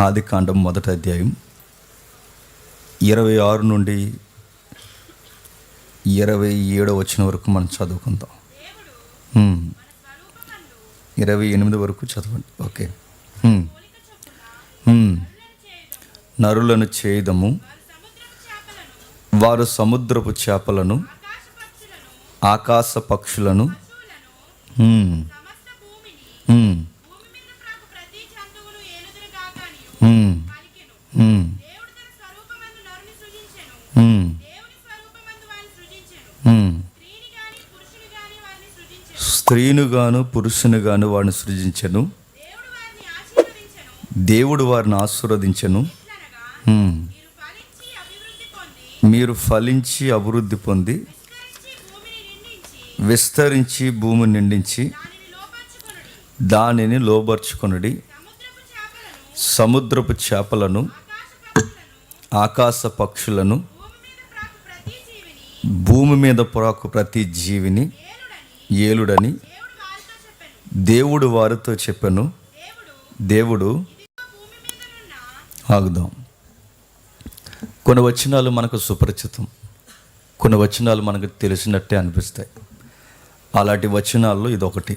ఆదికాండం 1వ అధ్యాయం 26 నుండి 27 వచనం వరకు మనం చదువుకుందాం. 28 వరకు చదవండి. ఓకే. నరులను చేయదము, వారు సముద్రపు చేపలను, ఆకాశ పక్షులను, స్త్రీను గాను పురుషుని గాను వారిని సృజించెను. దేవుడు వారిని ఆశీర్వదించెను. మీరు ఫలించి అభివృద్ధి పొంది విస్తరించి భూమిని నిండించి దానిని లోబర్చుకొనుడి. సముద్రపు చేపలను, ఆకాశ పక్షులను, భూమి మీద ప్రాకు ప్రతి జీవిని ఏలుడని దేవుడు వారితో చెప్పెను. దేవుడు ఆగుదాం. కొన్ని వచనాలు మనకు సుపరిచితం, కొన్ని వచనాలు మనకు తెలిసినట్టే అనిపిస్తాయి. అలాంటి వచనాల్లో ఇదొకటి.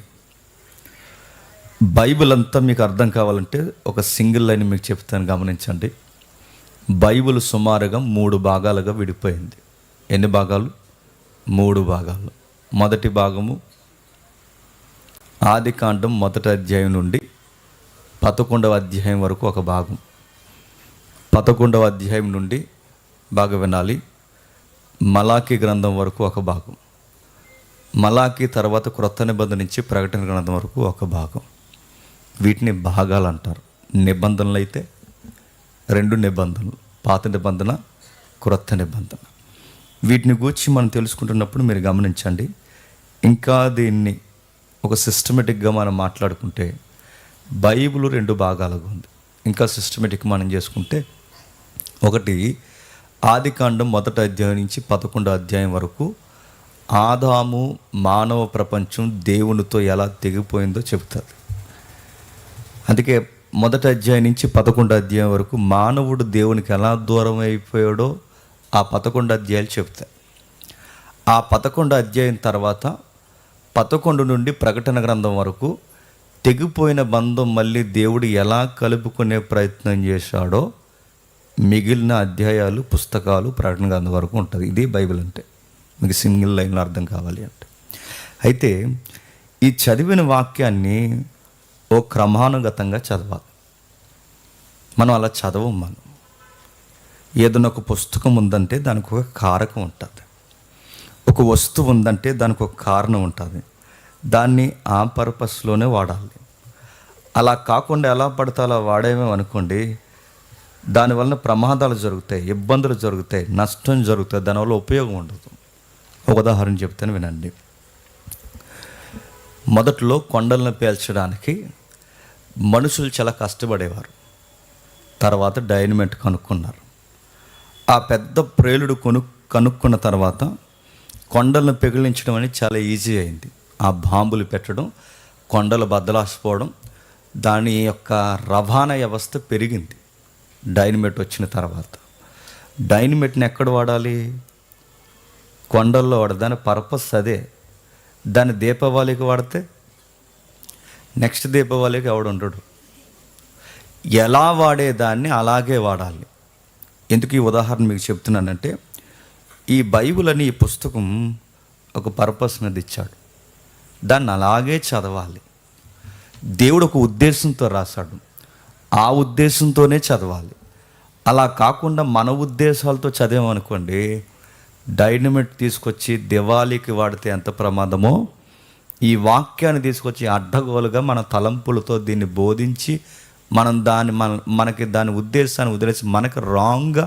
బైబిల్ అంతా మీకు అర్థం కావాలంటే ఒక సింగిల్ లైన్ మీకు చెప్తాను, గమనించండి. బైబిల్ సుమారుగా 3 భాగాలుగా విడిపోయింది. ఎన్ని భాగాలు? 3 భాగాలు. మొదటి భాగము ఆదికాండం 1వ అధ్యాయం నుండి 11వ అధ్యాయం వరకు ఒక భాగం. 11వ అధ్యాయం నుండి బాగా వినాలి, మలాకీ గ్రంథం వరకు ఒక భాగం. మలాకీ తర్వాత క్రొత్త నిబంధన నుంచి ప్రకటన గ్రంథం వరకు ఒక భాగం. వీటిని భాగాలు అంటారు. నిబంధనలు అయితే 2 నిబంధనలు, పాత నిబంధన, క్రొత్త నిబంధన. వీటిని గురించి మనం తెలుసుకుంటున్నప్పుడు మీరు గమనించండి, ఇంకా దీన్ని ఒక సిస్టమేటిక్గా మనం మాట్లాడుకుంటే బైబిల్ 2 భాగాలుగా ఉంది. ఇంకా సిస్టమేటిక్ మనం చేసుకుంటే, ఒకటి ఆదికాండం 1వ అధ్యాయం నుంచి 11వ అధ్యాయం వరకు ఆదాము మానవ ప్రపంచం దేవునితో ఎలా తెగిపోయిందో చెబుతుంది. అందుకే 1వ అధ్యాయం నుంచి 11వ అధ్యాయం వరకు మానవుడు దేవునికి ఎలా దూరం అయిపోయాడో ఆ 11 అధ్యాయాలు చెప్తాయి. ఆ 11 అధ్యాయం తర్వాత 11 నుండి ప్రకటన గ్రంథం వరకు తెగిపోయిన బంధం మళ్ళీ దేవుడు ఎలా కలుపుకునే ప్రయత్నం చేశాడో మిగిలిన అధ్యాయాలు, పుస్తకాలు ప్రకటన గ్రంథం వరకు ఉంటుంది. ఇది బైబిల్ అంటే, మీకు సింగిల్ లైన్లో అర్థం కావాలి అంటే. అయితే ఈ చదివిన వాక్యాన్ని ఓ క్రమానుగతంగా చదవాలి. మనం అలా చదవం. మనం ఏదైనా ఒక పుస్తకం ఉందంటే దానికి ఒక కారకం ఉంటుంది, ఒక వస్తువు ఉందంటే దానికి ఒక కారణం ఉంటుంది. దాన్ని ఆ పర్పస్లోనే వాడాలి. అలా కాకుండా ఎలా పడితే అలా వాడేమేమనుకోండి, దానివల్ల ప్రమాదాలు జరుగుతాయి, ఇబ్బందులు జరుగుతాయి, నష్టం జరుగుతాయి, దానివల్ల ఉపయోగం ఉండదు. ఒక ఉదాహరణ చెప్తాను, వినండి. మొదట్లో కొండలను పేల్చడానికి మనుషులు చాలా కష్టపడేవారు. తర్వాత డైనమైట్ కనుక్కున్నారు. ఆ పెద్ద ప్రేలుడు కనుక్కున్న తర్వాత కొండలను పెగిలించడం అనేది చాలా ఈజీ అయింది. ఆ బాంబులు పెట్టడం, కొండలు బద్దలాసిపోవడం, దాని యొక్క రవాణా వ్యవస్థ పెరిగింది. డైనమైట్ వచ్చిన తర్వాత డైనమైట్ని ఎక్కడ వాడాలి? కొండల్లో వాడాలి. దాని పర్పస్ అదే. దాన్ని దీపావళికి వాడితే నెక్స్ట్ దీపావళికి ఎవడు ఉండడు. ఎలా వాడేదాన్ని అలాగే వాడాలి. ఎందుకు ఈ ఉదాహరణ మీకు చెప్తున్నానంటే, ఈ బైబిల్ అని ఈ పుస్తకం ఒక పర్పస్ మీద ఇచ్చాడు, దాన్ని అలాగే చదవాలి. దేవుడు ఒక ఉద్దేశంతో రాశాడు, ఆ ఉద్దేశంతోనే చదవాలి. అలా కాకుండా మన ఉద్దేశాలతో చదివామనుకోండి, డైనమైట్ తీసుకొచ్చి దివాళీకి వాడితే ఎంత ప్రమాదమో, ఈ వాక్యాన్ని తీసుకొచ్చి అడ్డగోలుగా మన తలంపులతో దీన్ని బోధించి మనం మనకి దాని ఉద్దేశాన్ని వదిలేసి మనకు రాంగ్గా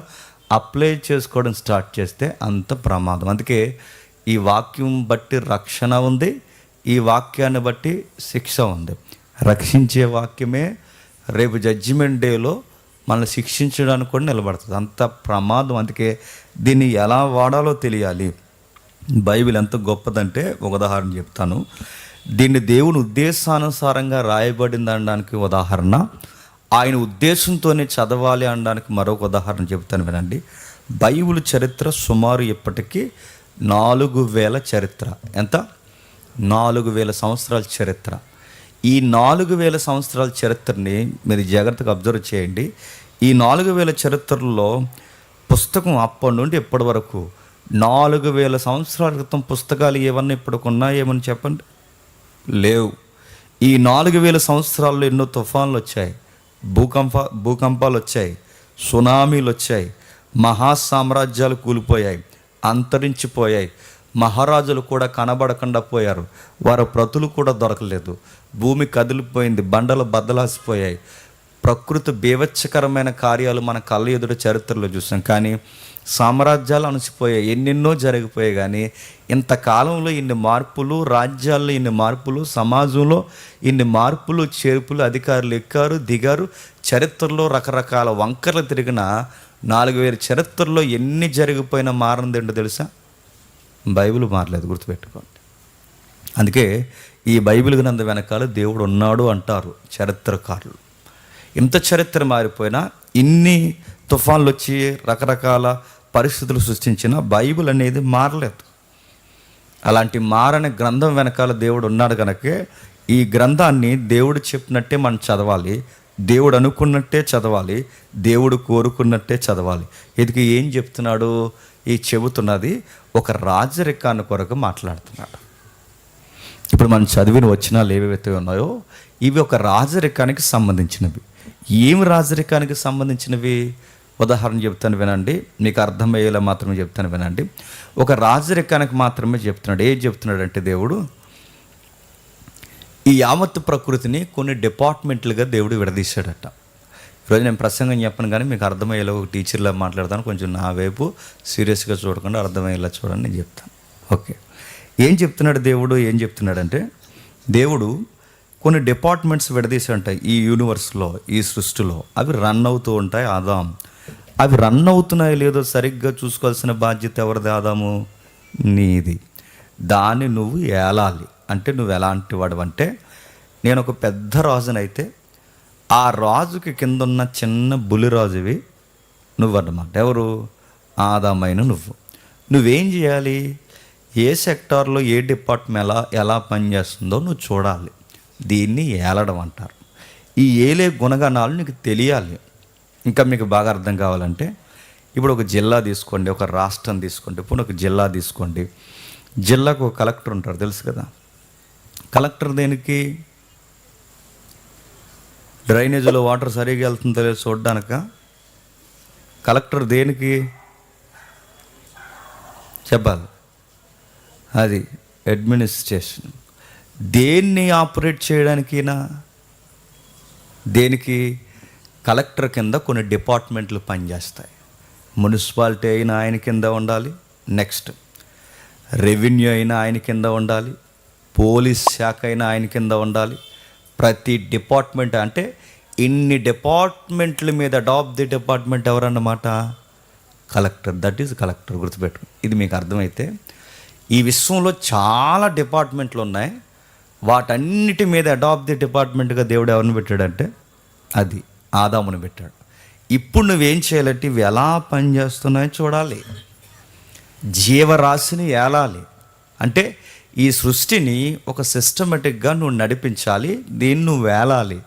అప్లై చేసుకోవడం స్టార్ట్ చేస్తే అంత ప్రమాదం. అందుకే ఈ వాక్యం బట్టి రక్షణ ఉంది, ఈ వాక్యాన్ని బట్టి శిక్ష ఉంది. రక్షించే వాక్యమే రేపు జడ్జిమెంట్ డేలో మనల్ని శిక్షించడానికి కూడా నిలబడుతుంది. అంత ప్రమాదం. అందుకే దీన్ని ఎలా వాడాలో తెలియాలి. బైబిల్ ఎంత గొప్పదంటే ఒక ఉదాహరణ చెప్తాను. దీన్ని దేవుని ఉద్దేశానుసారంగా రాయబడింది అనడానికి ఉదాహరణ ఆయన ఉద్దేశంతోనే చదవాలి అనడానికి మరొక ఉదాహరణ చెప్తాను వినండి. బైబిల్ చరిత్ర సుమారు ఇప్పటికీ 4000 చరిత్ర. ఎంత? 4000 సంవత్సరాల చరిత్ర. ఈ 4000 సంవత్సరాల చరిత్రని మీరు జాగ్రత్తగా అబ్జర్వ్ చేయండి. ఈ 4000 చరిత్రలో పుస్తకం అప్పటి నుండి ఇప్పటి వరకు 4000 సంవత్సరాల క్రితం పుస్తకాలు ఏమన్నా ఇప్పటికున్నా ఏమని చెప్పండి? లేవు. ఈ 4000 సంవత్సరాల్లో ఎన్నో తుఫాన్లు వచ్చాయి, భూకంపాలు వచ్చాయి, సునామీలు వచ్చాయి, మహాసామ్రాజ్యాలు కూలిపోయాయి, అంతరించిపోయాయి, మహారాజులు కూడా కనబడకుండా పోయారు, వారి ప్రతులు కూడా దొరకలేదు, భూమి కదిలిపోయింది, బండలు బద్దలాసిపోయాయి, ప్రకృతి బీభత్సకరమైన కార్యాలు మన కళ్ళ ఎదుట చరిత్రలో చూసాం. కానీ సామ్రాజ్యాలు అణచిపోయాయి, ఎన్నెన్నో జరిగిపోయాయి. కానీ ఇంతకాలంలో ఇన్ని మార్పులు, రాజ్యాల్లో ఇన్ని మార్పులు, సమాజంలో ఇన్ని మార్పులు చేర్పులు, అధికారులు ఎక్కారు దిగారు, చరిత్రలో రకరకాల వంకర్లు తిరిగిన 4000 చరిత్రలో ఎన్ని జరిగిపోయినా మారింది ఏంటో తెలుసా? బైబిల్ మారలేదు, గుర్తుపెట్టుకోండి. అందుకే ఈ బైబిల్ గ్రంథం వెనకాల దేవుడు ఉన్నాడు అంటారు చరిత్రకారులు. ఇంత చరిత్ర మారిపోయినా, ఇన్ని తుఫాన్లు వచ్చి రకరకాల పరిస్థితులు సృష్టించిన బైబిల్ అనేది మారలేదు. అలాంటి మారని గ్రంథం వెనకాల దేవుడు ఉన్నాడు కనుకే ఈ గ్రంథాన్ని దేవుడు చెప్పినట్టే మనం చదవాలి, దేవుడు అనుకున్నట్టే చదవాలి, దేవుడు కోరుకున్నట్టే చదవాలి. ఇది ఏం చెప్తున్నాడు? ఈ చెబుతున్నది ఒక రాజరికాన్ని కొరకు మాట్లాడుతున్నాడు. ఇప్పుడు మనం చదివిన వచనాలు ఏవైతే ఉన్నాయో ఇవి ఒక రాజరికానికి సంబంధించినవి. ఏమి రాజరికానికి సంబంధించినవి? ఉదాహరణ చెప్తాను వినండి, మీకు అర్థమయ్యేలా మాత్రమే చెప్తాను వినండి. ఒక రాజరికానికి మాత్రమే చెప్తున్నాడు. ఏం చెప్తున్నాడంటే దేవుడు ఈ యావత్తు ప్రకృతిని కొన్ని డిపార్ట్మెంట్లుగా దేవుడు విడదీశాడట. ఈరోజు నేను ప్రసంగం చెప్పను కానీ మీకు అర్థమయ్యేలా ఒక టీచర్లా మాట్లాడతాను. కొంచెం నా వైపు సీరియస్గా చూడకుండా అర్థమయ్యేలా చూడండి, నేను చెప్తాను. ఓకే, ఏం చెప్తున్నాడు దేవుడు? ఏం చెప్తున్నాడంటే దేవుడు కొన్ని డిపార్ట్మెంట్స్ విడదీశాడంట ఈ యూనివర్స్లో, ఈ సృష్టిలో. అవి రన్ అవుతూ ఉంటాయి. ఆదాం అవి రన్ అవుతున్నాయో లేదో సరిగ్గా చూసుకోవాల్సిన బాధ్యత ఎవరిది? ఆదాము, నీది. దాన్ని నువ్వు ఏలాలి. అంటే నువ్వు ఎలాంటి వాడు అంటే, నేను ఒక పెద్ద రాజునైతే ఆ రాజుకి కింద ఉన్న చిన్న బులిరాజువి నువ్వన్నమాట. ఎవరు? ఆదామైన నువ్వేం చేయాలి? ఏ సెక్టార్లో ఏ డిపార్ట్మెంట్ ఎలా పనిచేస్తుందో నువ్వు చూడాలి. దీన్ని ఏలడం అంటారు. ఈ ఏలే గుణగణాలు నీకు తెలియాలి. ఇంకా మీకు బాగా అర్థం కావాలంటే ఇప్పుడు ఒక జిల్లా తీసుకోండి, ఒక రాష్ట్రం తీసుకోండి. ఇప్పుడు ఒక జిల్లా తీసుకోండి. జిల్లాకు ఒక కలెక్టర్ ఉంటారు, తెలుసు కదా. కలెక్టర్ దేనికి? డ్రైనేజీలో వాటర్ సరిగా వెళ్తుందో లేదో చూడడానిక? కలెక్టర్ దేనికి చెప్పాలి? అది అడ్మినిస్ట్రేషన్. దేన్ని ఆపరేట్ చేయడానికినా? దేనికి? కలెక్టర్ కింద కొన్ని డిపార్ట్మెంట్లు పనిచేస్తాయి. మున్సిపాలిటీ అయినా ఆయన కింద ఉండాలి, నెక్స్ట్ రెవెన్యూ అయినా ఆయన కింద ఉండాలి, పోలీస్ శాఖ అయినా ఆయన కింద ఉండాలి. ప్రతి డిపార్ట్మెంట్ అంటే ఇన్ని డిపార్ట్మెంట్ల మీద టాప్ ది డిపార్ట్మెంట్ ఎవరన్నమాట? కలెక్టర్. దట్ ఈజ్ కలెక్టర్, గుర్తుపెట్టు. ఇది మీకు అర్థమైతే ఈ విశ్వంలో చాలా డిపార్ట్మెంట్లు ఉన్నాయి. వాటన్నిటి మీద అడాప్ట్ ది డిపార్ట్మెంట్గా దేవుడు ఎవరిని పెట్టాడంటే అది ఆదాముని పెట్టాడు. ఇప్పుడు నువ్వేం చేయాలంటే ఇవి ఎలా పనిచేస్తున్నాయో చూడాలి, జీవరాశిని ఏలాలి. అంటే ఈ సృష్టిని ఒక సిస్టమేటిక్గా నువ్వు నడిపించాలి, దీన్ని నువ్వు ఏలాలి.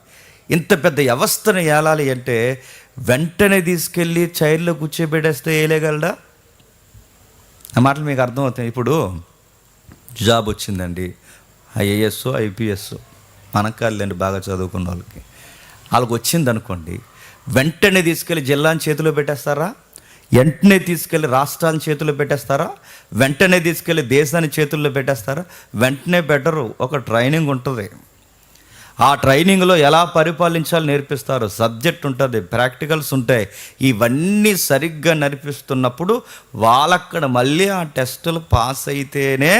ఇంత పెద్ద వ్యవస్థను ఏలాలి అంటే వెంటనే తీసుకెళ్ళి చైర్లో కూర్చోబెట్టేస్తే ఏలేగలడా? ఆ మాటలు మీకు అర్థమవుతాయి. ఇప్పుడు జాబ్ వచ్చిందండి, ఐఏఎస్ ఐపీఎస్ మనకాళ్ళండి బాగా చదువుకున్న వాళ్ళకి వచ్చింది అనుకోండి, వెంటనే తీసుకెళ్ళి జిల్లాని చేతిలో పెట్టేస్తారా? వెంటనే తీసుకెళ్ళి రాష్ట్రాన్ని చేతుల్లో పెట్టేస్తారా? వెంటనే తీసుకెళ్ళి దేశాన్ని చేతుల్లో పెట్టేస్తారా? వెంటనే బెటరు. ఒక ట్రైనింగ్ ఉంటుంది. ఆ ట్రైనింగ్లో ఎలా పరిపాలించాలో నేర్పిస్తారు. సబ్జెక్ట్ ఉంటుంది, ప్రాక్టికల్స్ ఉంటాయి. ఇవన్నీ సరిగ్గా నడిపిస్తున్నప్పుడు వాళ్ళక్కడ మళ్ళీ ఆ టెస్టులు పాస్ అయితేనే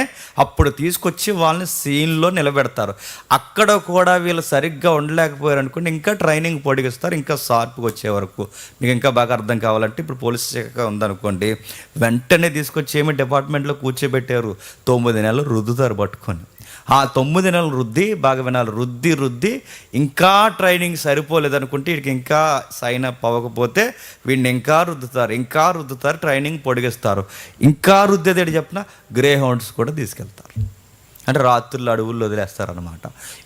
అప్పుడు తీసుకొచ్చి వాళ్ళని సీన్లో నిలబెడతారు. అక్కడ కూడా వీళ్ళు సరిగ్గా ఉండలేకపోయారు అనుకోండి, ఇంకా ట్రైనింగ్ పొడిగిస్తారు, ఇంకా షార్ప్గా వచ్చే వరకు. మీకు ఇంకా బాగా అర్థం కావాలంటే ఇప్పుడు పోలీస్ శాఖ ఉందనుకోండి, వెంటనే తీసుకొచ్చి ఏమి డిపార్ట్మెంట్లో కూర్చోబెట్టారు, 9 నెలలు రుద్దుతారు పట్టుకొని. ఆ 9 నెలలు రుద్ది, బాగా వినాలి, రుద్ది ఇంకా ట్రైనింగ్ సరిపోలేదనుకుంటే వీడికి ఇంకా సైన్ అప్ అవ్వకపోతే వీడిని ఇంకా రుద్దుతారు, ట్రైనింగ్ పొడిగిస్తారు. ఇంకా రుద్దేది చెప్పిన గ్రే హౌండ్స్ కూడా తీసుకెళ్తారు. అంటే రాత్రులు అడవుల్లో వదిలేస్తారనమాట.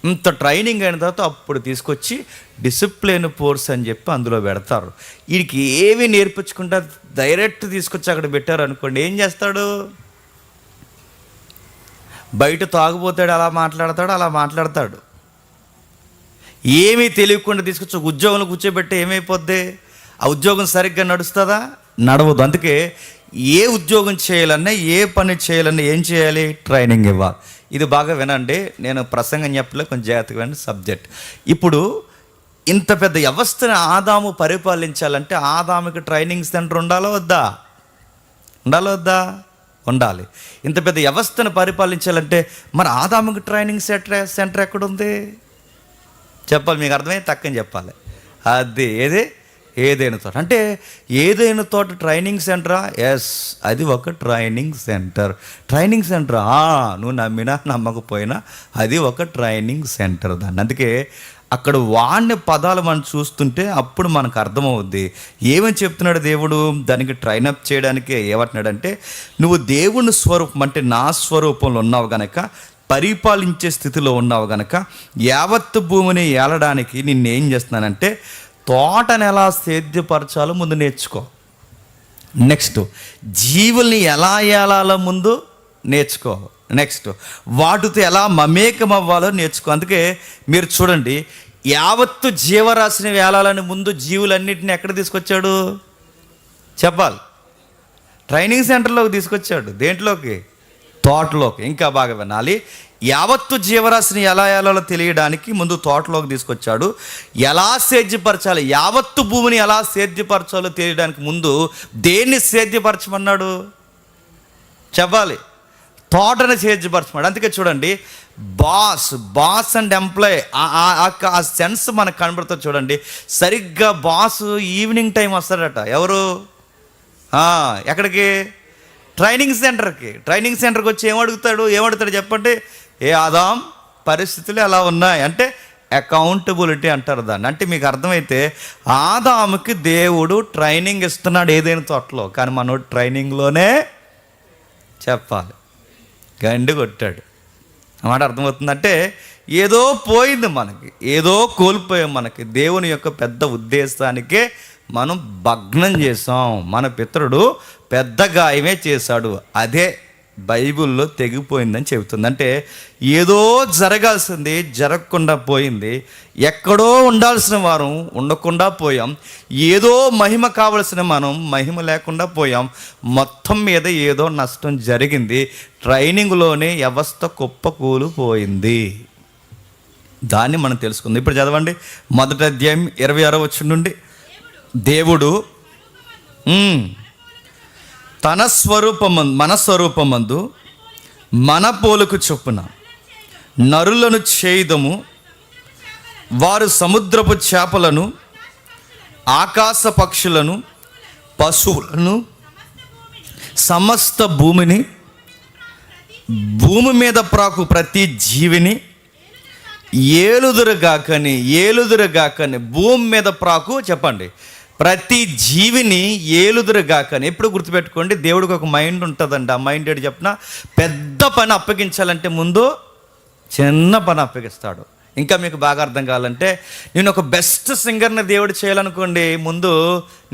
ఇంత ట్రైనింగ్ అయిన తర్వాత అప్పుడు తీసుకొచ్చి డిసిప్లిన్ కోర్స్ అని చెప్పి అందులో పెడతారు. వీడికి ఏవి నేర్పించుకుంటా డైరెక్ట్ తీసుకొచ్చి అక్కడ పెట్టారు అనుకోండి, ఏం చేస్తాడు? బయట తాగుపోతాడు, అలా మాట్లాడతాడు. ఏమీ తెలియకుండా తీసుకొచ్చి ఉద్యోగంలో కూర్చోబెట్టి ఏమైపోద్ది? ఆ ఉద్యోగం సరిగ్గా నడుస్తుందా? నడవదు. అందుకే ఏ ఉద్యోగం చేయాలన్నా, ఏ పని చేయాలన్నా ఏం చేయాలి? ట్రైనింగ్ ఇవ్వాలి. ఇది బాగా వినండి, నేను ప్రసంగం చెప్పలే, కొంచెం జాగ్రత్తగా వినండి సబ్జెక్ట్. ఇప్పుడు ఇంత పెద్ద వ్యవస్థను ఆదాము పరిపాలించాలంటే ఆదాముకి ట్రైనింగ్ సెంటర్ ఉండాలా వద్దా? ఉండాలి. ఇంత పెద్ద వ్యవస్థను పరిపాలించాలంటే మరి ఆదాముకి ట్రైనింగ్ సెంటర్ ఎక్కడుంది చెప్పాలి. మీకు అర్థమై తక్కని చెప్పాలి. అది ఏదైనా తోట. అంటే ఏదైనా తోట ట్రైనింగ్ సెంటరా? ఎస్, అది ఒక ట్రైనింగ్ సెంటర్. నువ్వు నమ్మినా నమ్మకపోయినా అది ఒక ట్రైనింగ్ సెంటర్ దాన్ని. అందుకే అక్కడ వాడిన పదాలు మనం చూస్తుంటే అప్పుడు మనకు అర్థమవుద్ది ఏమని చెప్తున్నాడు దేవుడు. దానికి ట్రైనప్ చేయడానికి ఏమంటున్నాడంటే, నువ్వు దేవుని స్వరూపం అంటే నా స్వరూపంలో ఉన్నావు గనక, పరిపాలించే స్థితిలో ఉన్నావు గనక, యావత్తు భూమిని ఏలడానికి నిన్నేం చేస్తున్నానంటే తోటను ఎలా సేద్యపరచాలో ముందు నేర్చుకో. నెక్స్ట్ జీవుల్ని ఎలా ఏలాలో ముందు నేర్చుకో. నెక్స్ట్ వాటితో ఎలా మమేకం అవ్వాలో నేర్చుకో. అందుకే మీరు చూడండి, యావత్తు జీవరాశిని వేలాలని ముందు జీవులన్నింటినీ ఎక్కడ తీసుకొచ్చాడు చెప్పాలి? ట్రైనింగ్ సెంటర్లోకి తీసుకొచ్చాడు. దేంట్లోకి? తోటలోకి. ఇంకా బాగా వినాలి, యావత్తు జీవరాశిని ఎలా ఏలాలో తెలియడానికి ముందు తోటలోకి తీసుకొచ్చాడు. ఎలా సేద్యపరచాలి, యావత్తు భూమిని ఎలా సేద్యపరచాలో తెలియడానికి ముందు దేన్ని సేద్యపరచమన్నాడు చెప్పాలి? తోటని సేద్యపరచమన్నాడు. అందుకే చూడండి, బాస్ అండ్ ఎంప్లాయ్ ఆ సెన్స్ మనకు కనబడుతుంది. చూడండి, సరిగ్గా బాసు ఈవినింగ్ టైం వస్తాడట. ఎవరు? ఎక్కడికి? ట్రైనింగ్ సెంటర్కి వచ్చి ఏమడుగుతాడు చెప్పండి? ఏ ఆదాం పరిస్థితులు ఎలా ఉన్నాయి అంటే అకౌంటబిలిటీ అంటారు దాన్ని. అంటే మీకు అర్థమైతే ఆదాముకి దేవుడు ట్రైనింగ్ ఇస్తున్నాడు ఏదైనా తోటలో, కానీ మనోడు ట్రైనింగ్లోనే చెప్పాలి గండి కొట్టాడు అన్నమాట. అర్థమవుతుందంటే ఏదో పోయింది మనకి, ఏదో కోల్పోయాం. మనకి దేవుని యొక్క పెద్ద ఉద్దేశానికే మనం భగ్నం చేసాం. మన పితరుడు పెద్ద గాయమే చేశాడు, అదే బైబిల్లో తెగిపోయిందని చెబుతుంది. అంటే ఏదో జరగాల్సింది జరగకుండా పోయింది, ఎక్కడో ఉండాల్సిన వారం ఉండకుండా పోయాం, ఏదో మహిమ కావలసిన మనం మహిమ లేకుండా పోయాం. మొత్తం మీద ఏదో నష్టం జరిగింది. ట్రైనింగ్లోనే వ్యవస్థ కుప్పకూలిపోయింది. దాన్ని మనం తెలుసుకుందాం. ఇప్పుడు చదవండి, 1వ అధ్యాయం 26వ వచనం నుండి. దేవుడు తన మన స్వరూపమందు మన పోలుకు చొప్పున నరులను చేయుదము, వారు సముద్రపు చేపలను, ఆకాశ పక్షులను, పశువులను, సమస్త భూమిని, భూమి మీద ప్రాకు ప్రతి జీవిని ఏలుదురుగాకని. భూమి మీద ప్రాకు చెప్పండి, ప్రతి జీవిని ఏలుదురుగాకని. ఎప్పుడు గుర్తుపెట్టుకోండి, దేవుడికి ఒక మైండ్ ఉంటుందండి. ఆ మైండ్ ఏంటి చెప్పిన, పెద్ద పని అప్పగించాలంటే ముందు చిన్న పని అప్పగిస్తాడు. ఇంకా మీకు బాగా అర్థం కావాలంటే, నేను ఒక బెస్ట్ సింగర్ని దేవుడు చేయాలనుకోండి, ముందు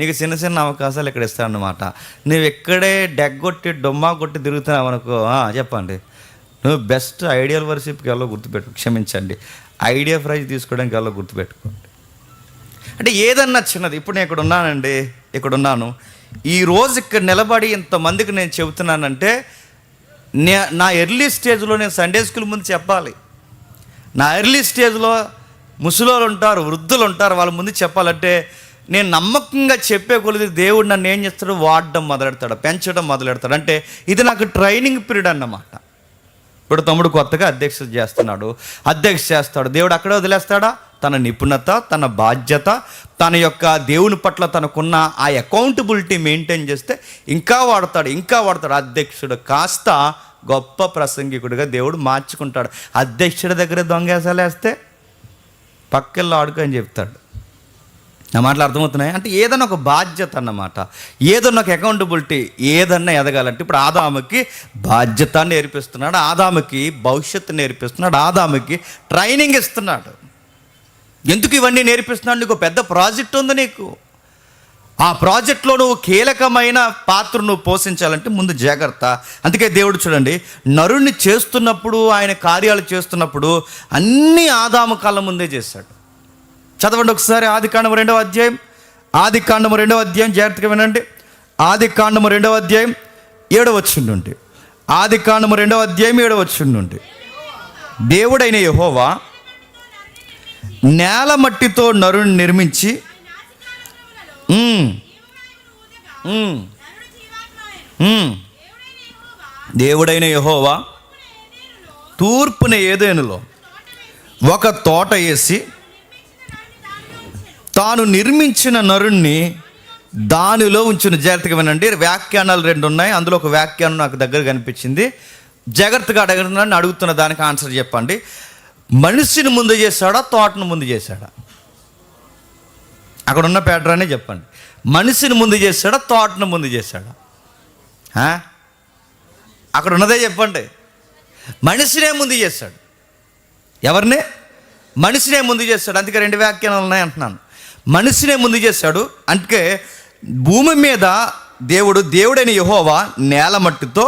నీకు చిన్న చిన్న అవకాశాలు ఇక్కడ ఇస్తాడనమాట. నువ్వు ఎక్కడే డెగ్గొట్టి డొమ్మా కొట్టి తిరుగుతున్నావు అనుకో, చెప్పండి, నువ్వు బెస్ట్ ఐడియల్ వర్షిప్కి వెళ్ళో క్షమించండి, ఐడియా ప్రైజ్ తీసుకోవడానికి వెళ్ళో గుర్తుపెట్టుకోండి. అంటే ఏదన్నా చిన్నది. ఇప్పుడు నేను ఇక్కడ ఉన్నాను ఈరోజు ఇక్కడ నిలబడి ఇంతమందికి నేను చెబుతున్నానంటే నా ఎర్లీ స్టేజ్లో నేను సండే స్కూల్ ముందు చెప్పాలి. నా ఎర్లీ స్టేజ్లో ముసలోళ్ళు ఉంటారు, వృద్ధులు ఉంటారు, వాళ్ళ ముందు చెప్పాలంటే నేను నమ్మకంగా చెప్పే కొలది దేవుడు నన్ను ఏం చేస్తాడు, వాడడం మొదలెడతాడు, పెంచడం మొదలెడతాడు. అంటే ఇది నాకు ట్రైనింగ్ పీరియడ్ అన్నమాట. ఇప్పుడు తమ్ముడు కొత్తగా అధ్యక్షత చేస్తాడు. దేవుడు అక్కడే వదిలేస్తాడా? తన నిపుణత, తన బాధ్యత, తన యొక్క దేవుని పట్ల తనకున్న ఆ అకౌంటబిలిటీ మెయింటైన్ చేస్తే ఇంకా వాడతాడు. అధ్యక్షుడు కాస్త గొప్ప ప్రసంగికుడిగా దేవుడు మార్చుకుంటాడు. అధ్యక్షుడి దగ్గర దొంగేసాలు వేస్తే పక్కల్లో ఆడుకో అని చెప్తాడు. నా మాటలు అర్థమవుతున్నాయి. అంటే ఏదన్నా ఒక బాధ్యత అన్నమాట, ఏదన్నా ఒక అకౌంటబిలిటీ, ఏదన్నా ఎదగాలంటే ఇప్పుడు ఆదాముకి బాధ్యత నేర్పిస్తున్నాడు, ఆదాముకి భవిష్యత్తు నేర్పిస్తున్నాడు, ఆదాముకి ట్రైనింగ్ ఇస్తున్నాడు. ఎందుకు ఇవన్నీ నేర్పిస్తున్నాడు? నీకు పెద్ద ప్రాజెక్ట్ ఉంది, నీకు ఆ ప్రాజెక్ట్లో నువ్వు కీలకమైన పాత్ర నువ్వు పోషించాలంటే ముందు జాగ్రత్త. అందుకే దేవుడు చూడండి, నరుణ్ణి చేస్తున్నప్పుడు, ఆయన కార్యాలు చేస్తున్నప్పుడు అన్నీ ఆదాము కళ్ళ ముందే చేశాడు. చదవండి ఒకసారి ఆదికాండము 2వ అధ్యాయం, ఆదికాండము 2వ అధ్యాయం, జాగ్రత్తగా వినండి. ఆదికాండము 2వ అధ్యాయం 7వ వచనం నుండి, ఆదికాండము 2వ అధ్యాయం 7వ వచనం నుండి, దేవుడైన యెహోవా నేల మట్టితో నరుని నిర్మించి దేవుడైన యెహోవా తూర్పున ఏదెనులో ఒక తోట వేసి తాను నిర్మించిన నరుణ్ణి దానిలో ఉంచిన. జాగ్రత్తగా వినండి, వ్యాఖ్యానాలు 2 ఉన్నాయి, అందులో ఒక వ్యాఖ్యానం నాకు దగ్గర కనిపించింది. జాగ్రత్తగా అడగనని అడుగుతున్న దానికి ఆన్సర్ చెప్పండి. మనిషిని ముందు చేశాడా, తోటను ముందు చేశాడా? అక్కడ ఉన్న ప్యాటర్నే చెప్పండి. మనిషిని ముందు చేశాడా, తోటను ముందు చేశాడా? అక్కడ ఉన్నదే చెప్పండి. మనిషినే ముందు చేశాడు. ఎవరిని? మనిషినే ముందు చేశాడు. అందుకే 2 వ్యాఖ్యానాలు ఉన్నాయి అంటున్నాను. మనిషినే ముందు చేశాడు. అందుకే భూమి మీద దేవుడైన యెహోవా నేల మట్టితో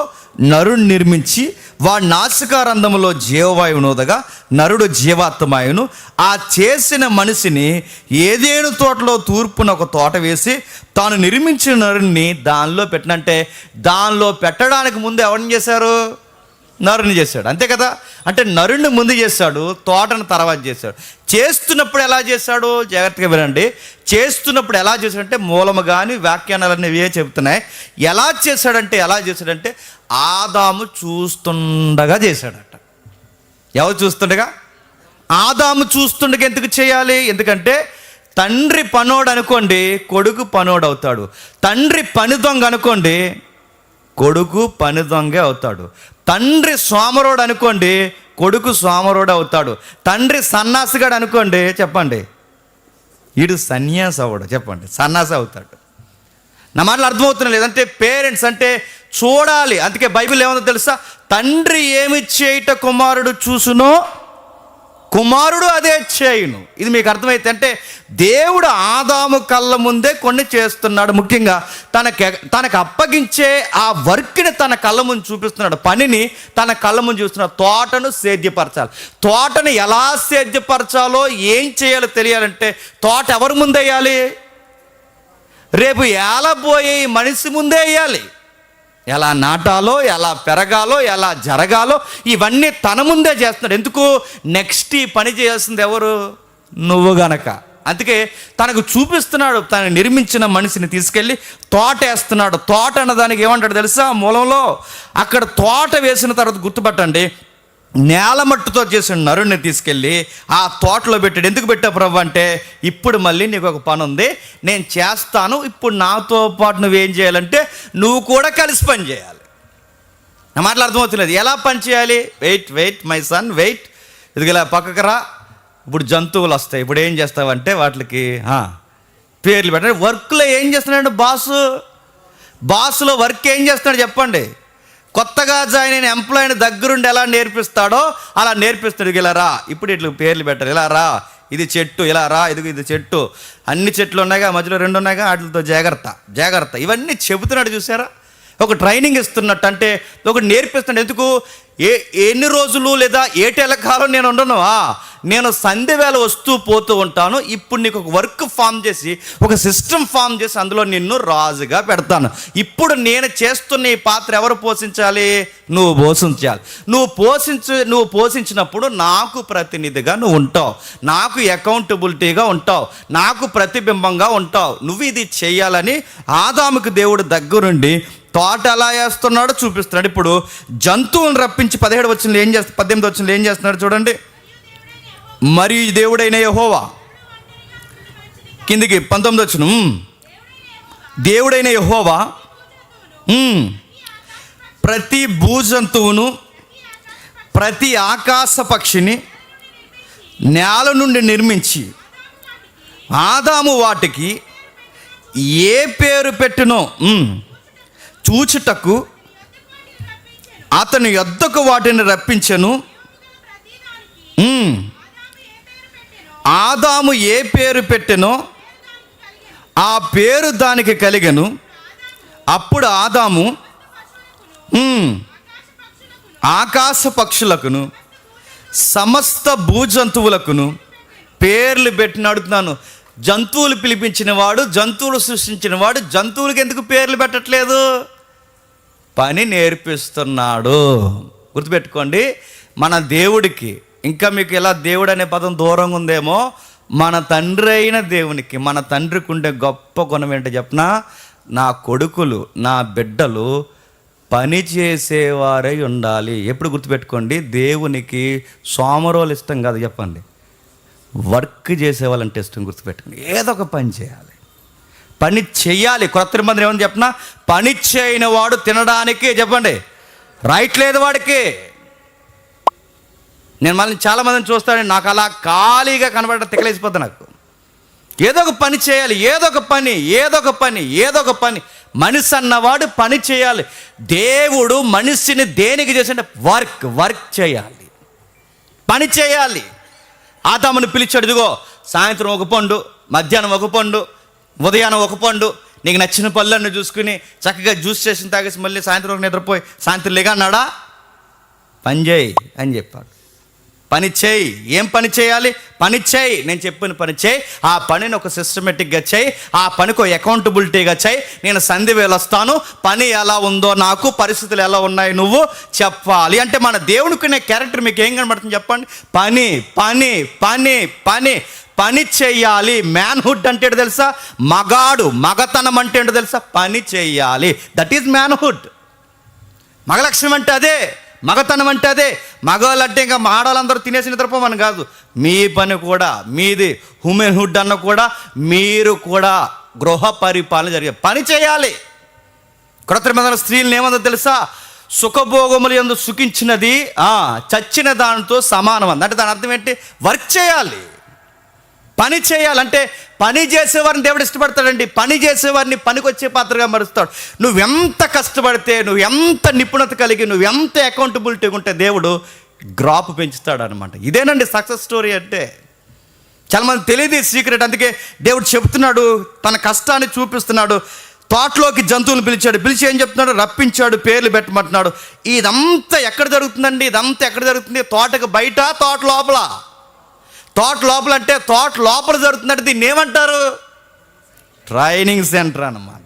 నరుని నిర్మించి వాడి నాసికారంధములో జీవవాయువును ఊదగా నరుడు జీవాత్మాయును. ఆ చేసిన మనిషిని ఏదేను తోటలో తూర్పున ఒక తోట వేసి తాను నిర్మించిన నరుణ్ణి దానిలో పెట్టినంటే, దానిలో పెట్టడానికి ముందు ఎవరిని చేశారు? నరుని చేశాడు. అంతే కదా. అంటే నరుణ్ణి ముందు చేశాడు, తోటను తర్వాత చేశాడు. చేస్తున్నప్పుడు ఎలా చేశాడు? జాగ్రత్తగా వినండి. చేస్తున్నప్పుడు ఎలా చేశాడంటే, మూలము కానీ వ్యాఖ్యానాలన్నీ ఇవే చెబుతున్నాయి. ఎలా చేశాడంటే ఆదాము చూస్తుండగా చేశాడట. ఎవరు చూస్తుండగా? ఆదాము చూస్తుండగా. ఎందుకు చేయాలి? ఎందుకంటే తండ్రి పనోడు అనుకోండి, కొడుకు పనోడు అవుతాడు. తండ్రి పని దొంగ అనుకోండి, కొడుకు పని దొంగే అవుతాడు. తండ్రి సోమరోడు అనుకోండి, కొడుకు సోమరోడు అవుతాడు. తండ్రి సన్నాసిగాడు అనుకోండి, చెప్పండి, వీడు సన్యాసి అవ్వడు, చెప్పండి, సన్నాసి అవుతాడు. నా మాటలు అర్థమవుతున్నాయి లేదంటే పేరెంట్స్ అంటే చూడాలి. అందుకే బైబిల్ ఏముందో తెలుసా? తండ్రి ఏమి చేయుట కుమారుడు చూసునో కుమారుడు అదే చేయును. ఇది మీకు అర్థమైతే అంటే దేవుడు ఆదాము కళ్ళ ముందే కొన్ని చేస్తున్నాడు. ముఖ్యంగా తనకు అప్పగించే ఆ వర్క్ని తన కళ్ళ ముందు చూపిస్తున్నాడు, పనిని తన కళ్ళ ముందు చూస్తున్నాడు. తోటను సేద్యపరచాలి. తోటను ఎలా సేద్యపరచాలో, ఏం చేయాలో తెలియాలంటే తోట ఎవరి ముందు వేయాలి? రేపు ఏలబోయే మనిషి ముందే వేయాలి. ఎలా నాటాలో, ఎలా పెరగాలో, ఎలా జరగాలో ఇవన్నీ తన ముందే చేస్తున్నాడు. ఎందుకు? నెక్స్ట్ ఈ పని చేయాల్సింది ఎవరు? నువ్వు గనక. అందుకే తనకు చూపిస్తున్నాడు. తను నిర్మించిన మనిషిని తీసుకెళ్ళి తోట వేస్తున్నాడు. తోట అన్నదానికి ఏమంటాడు తెలుసా? మూలంలో అక్కడ తోట వేసిన తర్వాత గుర్తుపట్టండి, నేలమట్టుతో చేసిన నరుణ్ణి తీసుకెళ్ళి ఆ తోటలో పెట్టాడు. ఎందుకు పెట్టా ప్రభు అంటే, ఇప్పుడు మళ్ళీ నీకు ఒక పని ఉంది, నేను చేస్తాను, ఇప్పుడు నాతో పాటు నువ్వేం చేయాలంటే నువ్వు కూడా కలిసి పని చేయాలి. నా మాటలు అర్థమవుతులేదు. ఎలా పని చేయాలి? Wait my son wait. ఇది ఇలా పక్కకు రా. ఇప్పుడు జంతువులు వస్తాయి. ఇప్పుడు ఏం చేస్తావంటే వాటికి పేర్లు పెట్టండి. వర్క్లో ఏం చేస్తున్నాడు బాసులో వర్క్ ఏం చేస్తున్నాడు చెప్పండి? కొత్తగా జాయిన్ అయిన ఎంప్లాయీని దగ్గరుండి ఎలా నేర్పిస్తాడో అలా నేర్పిస్తాడు. ఇలా రా, ఇప్పుడు ఇట్లా పేర్లు పెట్టారు, ఇలా రా, ఇది చెట్టు, ఇలా రా, ఇది చెట్టు, అన్ని చెట్లు ఉన్నాయిగా, మధ్యలో 2 ఉన్నాయిగా, వాటితో జాగ్రత్త ఇవన్నీ చెబుతున్నాడు. చూసారా? ఒక ట్రైనింగ్ ఇస్తున్నట్టు. అంటే ఒక నేర్పిస్తున్నాడు. ఎందుకు? ఎన్ని రోజులు లేదా ఏటేళ్ల కాలం నేను ఉండను, నేను సంధ్య వేళ వస్తూ పోతూ ఉంటాను. ఇప్పుడు నీకు ఒక వర్క్ ఫామ్ చేసి, ఒక సిస్టమ్ ఫామ్ చేసి అందులో నిన్ను రాజుగా పెడతాను. ఇప్పుడు నేను చేస్తున్న ఈ పాత్ర ఎవరు పోషించాలి? నువ్వు పోషించాలి. నువ్వు పోషించినప్పుడు నాకు ప్రతినిధిగా నువ్వు ఉంటావు, నాకు అకౌంటబిలిటీగా ఉంటావు, నాకు ప్రతిబింబంగా ఉంటావు. నువ్వు ఇది చేయాలని ఆదాముకు దేవుడు దగ్గరుండి తోట ఎలా వేస్తున్నాడో చూపిస్తున్నాడు. ఇప్పుడు జంతువులను రప్పించి 18 వచనంలో ఏం చేస్తా 18 వచనంలో ఏం చేస్తున్నాడు చూడండి. మరియు దేవుడైన యెహోవా, కిందికి 19 వచనం, దేవుడైన యెహోవా ప్రతి భూజంతువును, ప్రతి ఆకాశ పక్షిని నేల నుండి నిర్మించి ఆదాము వాటికి ఏ పేరు పెట్టినో చూచుటకు అతని యొద్దకు వాటిని రప్పించెను. ఆదాము ఏ పేరు పెట్టెనో ఆ పేరు దానికి కలిగెను. అప్పుడు ఆదాము ఆకాశ పక్షులకును సమస్త భూజంతువులకును పేర్లు పెట్టి అడుగుతున్నాను. జంతువులు పిలిపించిన వాడు, జంతువులు సృష్టించిన వాడు జంతువులకి ఎందుకు పేర్లు పెట్టట్లేదు? పని నేర్పిస్తున్నాడు. గుర్తుపెట్టుకోండి, మన దేవుడికి, ఇంకా మీకు ఎలా దేవుడు అనే పదం దూరంగా ఉందేమో, మన తండ్రి అయిన దేవునికి, మన తండ్రికి ఉండే గొప్ప గుణం ఏంటో చెప్పనా? నా కొడుకులు, నా బిడ్డలు పని చేసేవారై ఉండాలి. ఎప్పుడు గుర్తుపెట్టుకోండి, దేవునికి సోమరోలు ఇష్టం కాదు. చెప్పండి, వర్క్ చేసేవాళ్ళంటే ఇష్టం. గుర్తుపెట్టుకోండి, ఏదో ఒక పని చేయాలి, పని చెయ్యాలి. కొత్త నిబంధన ఏమని చెప్పినా, పని చేయని వాడు తినడానికి చెప్పండి రైట్ లేదు వాడికి. నేను మళ్ళీ చాలామందిని చూస్తాను, నాకు అలా ఖాళీగా కనబడ తిక్కలేసిపోతా. నాకు ఏదో ఒక పని చేయాలి, ఏదో ఒక పని, ఏదో ఒక పని, ఏదో ఒక పని. మనిషి అన్నవాడు పని చేయాలి. దేవుడు మనిషిని దేనికి చేసింటే వర్క్ చేయాలి, పని చేయాలి. ఆదామును పిలిచాడు, ఇదిగో సాయంత్రం ఒక పండు, మధ్యాహ్నం ఒక పండు, ఉదయాన్నం ఒక పండు, నీకు నచ్చిన పళ్ళన్నీ చూసుకుని చక్కగా జ్యూస్ చేసి తాగేసి మళ్ళీ సాయంత్రం నిద్రపోయి సాయంత్రం లేగా అన్నాడా? పని చేయి అని చెప్పాడు. పని చేయి. ఏం పని చేయాలి? పని చేయి, నేను చెప్పిన పని చేయి. ఆ పనిని ఒక సిస్టమేటిక్గా చేయి, ఆ పనికి ఒక అకౌంటబిలిటీగా చేయి. నేను సంధి వేలు వస్తాను, పని ఎలా ఉందో నాకు, పరిస్థితులు ఎలా ఉన్నాయి నువ్వు చెప్పాలి. అంటే మన దేవునికి క్యారెక్టర్ మీకు ఏం కనబడుతుంది చెప్పండి? పని పని పని పని పని చెయ్యాలి. మ్యాన్హుడ్ అంటే ఏంటో తెలుసా? మగతనం అంటే ఏంటో తెలుసా? పని చెయ్యాలి. That is manhood. మగలక్షణం అంటే అదే, మగతనం అంటే అదే. మగవాళ్ళు అంటే ఇంకా ఆడవాళ్ళందరూ తినేసి నిద్రపోమని కాదు, మీ పని కూడా మీది. హ్యూమెన్హుడ్ అన్న కూడా మీరు కూడా గృహ పరిపాలన జరిగే పని చేయాలి. క్రొత్త నిబంధన స్త్రీలను ఏమందో తెలుసా? సుఖభోగములు యందు సుఖించినది చచ్చిన దానితో సమానం అంది. అంటే దాని అర్థం ఏంటి? వర్క్ చేయాలి, పని చేయాలంటే పని చేసేవారిని దేవుడు ఇష్టపడతాడండి. పని చేసేవారిని పనికొచ్చే పాత్రగా మరుస్తాడు. నువ్వెంత కష్టపడితే, నువ్వెంత నిపుణత కలిగి, నువ్వెంత అకౌంటబిలిటీ ఉంటే దేవుడు గ్రాప్ పెంచుతాడు అనమాట. ఇదేనండి సక్సెస్ స్టోరీ అంటే. చాలామంది తెలియదు సీక్రెట్. అందుకే దేవుడు చెప్తున్నాడు, తన కష్టాన్ని చూపిస్తున్నాడు. తోటలోకి జంతువులు పిలిచి ఏం చెప్తున్నాడు? రప్పించాడు, పేర్లు పెట్టమంటున్నాడు. ఇదంతా ఎక్కడ జరుగుతుందండి? ఇదంతా ఎక్కడ జరుగుతుంది? తోటకు బయట, తోట లోపల. తోట లోపల అంటే తోట లోపల జరుగుతుందంటే దీన్ని ఏమంటారు? ట్రైనింగ్ సెంటర్ అన్నమాట.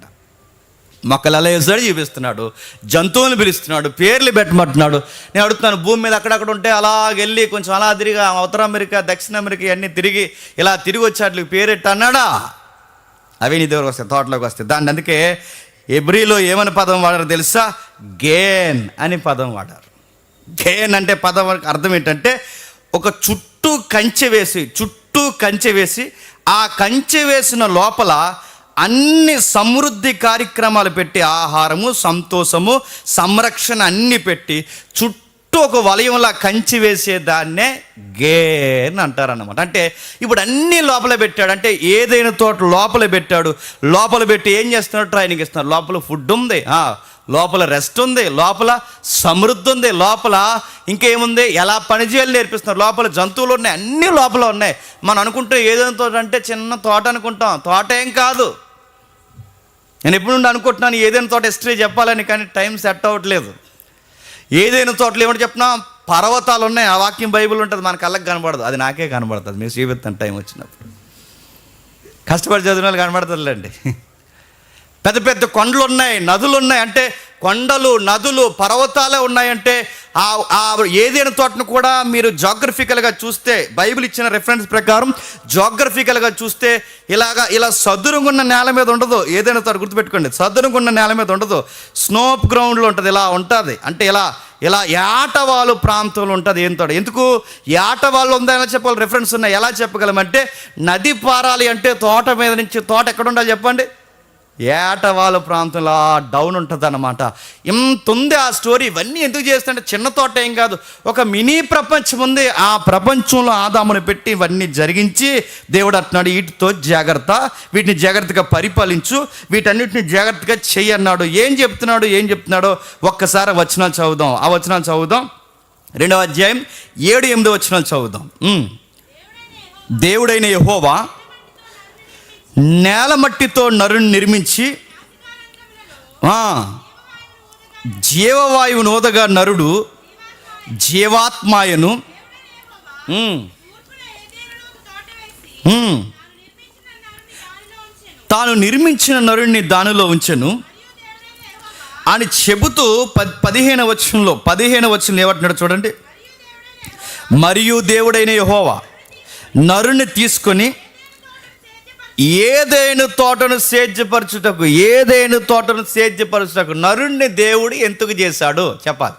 మొక్కలు ఎలా వేసాడు చూపిస్తున్నాడు, జంతువులను పిలుస్తున్నాడు, పేర్లు పెట్టమంటున్నాడు. నేను అడుగుతున్నాను, భూమి మీద అక్కడక్కడ ఉంటే అలా వెళ్ళి కొంచెం అలా తిరిగి ఉత్తర అమెరికా, దక్షిణ అమెరికా అన్నీ తిరిగి ఇలా తిరిగి వచ్చేట్లు పేరెట్టు అన్నాడా? అవి నీ దగ్గరకు వస్తాయి, తోటలోకి వస్తాయి. దాన్ని అందుకే ఎబ్రీలో ఏమని పదం వాడారు తెలుసా? గేన్ అని పదం వాడారు. గేన్ అంటే పదం అర్థం ఏంటంటే, ఒక చుట్టూ కంచె వేసి ఆ కంచె వేసిన లోపల అన్ని సమృద్ధి కార్యక్రమాలు పెట్టి, ఆహారము, సంతోషము, సంరక్షణ అన్నీ పెట్టి చుట్టూ ఒక వలయంలా కంచె వేసేదాన్నే గేన్ అంటారన్నమాట. అంటే ఇప్పుడు అన్నీ లోపల పెట్టాడు. అంటే ఏదైనా తోట లోపల పెట్టాడు. లోపల పెట్టి ఏం చేస్తున్నాడు? ట్రైనింగ్ ఇస్తున్నాడు. లోపల ఫుడ్ ఉంది, లోపల రెస్ట్ ఉంది, లోపల సమృద్ధి ఉంది, లోపల ఇంకేముంది, ఎలా పనిచేయాలి నేర్పిస్తున్నారు. లోపల జంతువులు ఉన్నాయి, అన్నీ లోపల ఉన్నాయి. మనం అనుకుంటే ఏదైనా తోట అంటే చిన్న తోట అనుకుంటాం. తోట ఏం కాదు. నేను ఎప్పుడు నుండి అనుకుంటున్నాను ఏదైనా తోట హిస్టరీ చెప్పాలని, కానీ టైం సెట్ అవ్వట్లేదు. ఏదైనా తోటలు ఏమంటే చెప్పినా పర్వతాలు ఉన్నాయి. ఆ వాక్యం బైబిల్ ఉంటుంది, మన కళ్ళకి కనబడదు. అది నాకే కనబడుతుంది. మీరు చూపిస్తాను టైం వచ్చినప్పుడు. కష్టపడి చదివిన వాళ్ళు కనబడుతుందిలేండి. పెద్ద పెద్ద కొండలు ఉన్నాయి, నదులు ఉన్నాయి. అంటే కొండలు, నదులు, పర్వతాలే ఉన్నాయంటే ఏదైనా తోటను కూడా మీరు జాగ్రఫికల్గా చూస్తే, బైబిల్ ఇచ్చిన రెఫరెన్స్ ప్రకారం జాగ్రఫికల్గా చూస్తే ఇలా సదురుగున్న నేల మీద ఉండదు. ఏదైనా తోట గుర్తుపెట్టుకోండి, సదురుగున్న నేల మీద ఉండదు. స్నోప్ గ్రౌండ్లో ఉంటుంది, ఇలా ఉంటుంది. అంటే ఇలా ఏటవాళ్ళు ప్రాంతంలో ఉంటుంది. ఏం తోట? ఎందుకు ఏటవాళ్ళు ఉందా ఎలా చెప్పాలి? రెఫరెన్స్ ఉన్నాయి. ఎలా చెప్పగలమంటే, నది పారాలి అంటే తోట మీద నుంచి, తోట ఎక్కడ ఉండాలి చెప్పండి? ఏటవాళ్ళ ప్రాంతంలో డౌన్ ఉంటుంది అన్నమాట. ఇంత ఉంది ఆ స్టోరీ. ఇవన్నీ ఎందుకు చేస్తుంటే చిన్న తోట ఏం కాదు, ఒక మినీ ప్రపంచం ఉంది. ఆ ప్రపంచంలో ఆదామును పెట్టి ఇవన్నీ జరిగించి దేవుడు అంటున్నాడు, వీటితో జాగ్రత్త, వీటిని జాగ్రత్తగా పరిపాలించు, వీటన్నిటిని జాగ్రత్తగా చెయ్యి అన్నాడు. ఏం చెప్తున్నాడో ఒక్కసారి వచనాలు చదువుదాం. ఆ వచనాలు చదువుదాం. 2వ అధ్యాయం 7-8 వచనాలు చదువుదాం. దేవుడైన యెహోవా నేల మట్టితో నరుని నిర్మించి జీవవాయువును ఊదగా నరుడు జీవాత్మాయను తాను నిర్మించిన నరుణ్ణి దానిలో ఉంచెను అని చెబుతూ 15వ వచనంలో ఏమంటున్నాడు చూడండి. మరియు దేవుడైన యెహోవా నరుని తీసుకొని ఏదైనా తోటను సేద్యపరచుటకు నరుణ్ణి దేవుడు ఎందుకు చేశాడు చెప్పాలి.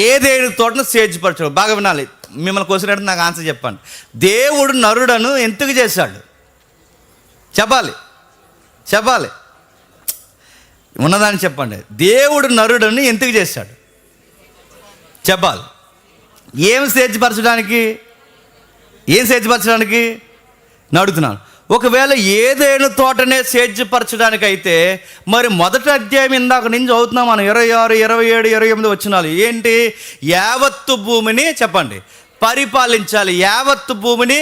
ఏదైనా తోటను సేద్యపరచడం. బాగా వినాలి, మిమ్మల్ని క్వశ్చన్ అడిగితే నాకు ఆన్సర్ చెప్పండి. దేవుడు నరుడను ఎందుకు చేశాడు చెప్పాలి ఉన్నదాన్ని చెప్పండి. దేవుడు నరుడను ఎందుకు చేశాడు చెప్పాలి. ఏం సేద్యపరచడానికి అడుగుతున్నాను. ఒకవేళ ఏదైనా తోటనే సేద్యపరచడానికి అయితే మరి మొదటి అధ్యాయం ఇందాక నుంచి చదువుతున్నాం మనం 26, 27, 28 వచనాలు ఏంటి? యావత్తు భూమిని చెప్పండి పరిపాలించాలి, యావత్తు భూమిని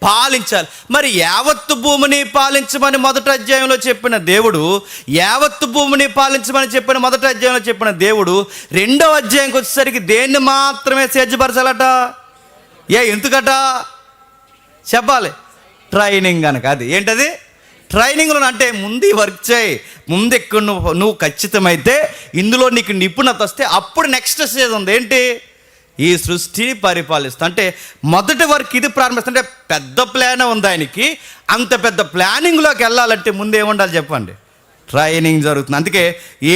పాలించాలి. మరి యావత్తు భూమిని పాలించమని మొదటి అధ్యాయంలో చెప్పిన దేవుడు, యావత్తు భూమిని పాలించమని చెప్పిన మొదటి అధ్యాయంలో చెప్పిన దేవుడు 2వ అధ్యాయంకి వచ్చేసరికి దేన్ని మాత్రమే సేద్యపరచాలట? ఎందుకట చెప్పాలి. ట్రైనింగ్ కనుక. అది ఏంటది? ట్రైనింగ్లో అంటే ముందు వర్క్ చేయి, ముందు ఎక్కువ నువ్వు ఖచ్చితమైతే ఇందులో నీకు నిపుణత వస్తే అప్పుడు నెక్స్ట్ స్టేజ్ ఉంది. ఏంటి? ఈ సృష్టిని పరిపాలిస్తా. అంటే మొదటి వర్క్ ఇది ప్రారంభిస్తుంటే పెద్ద ప్లాన్ ఉంది ఆయనకి. అంత పెద్ద ప్లానింగ్లోకి వెళ్ళాలంటే ముందు ఏముండాలి చెప్పండి? ట్రైనింగ్ జరుగుతుంది. అందుకే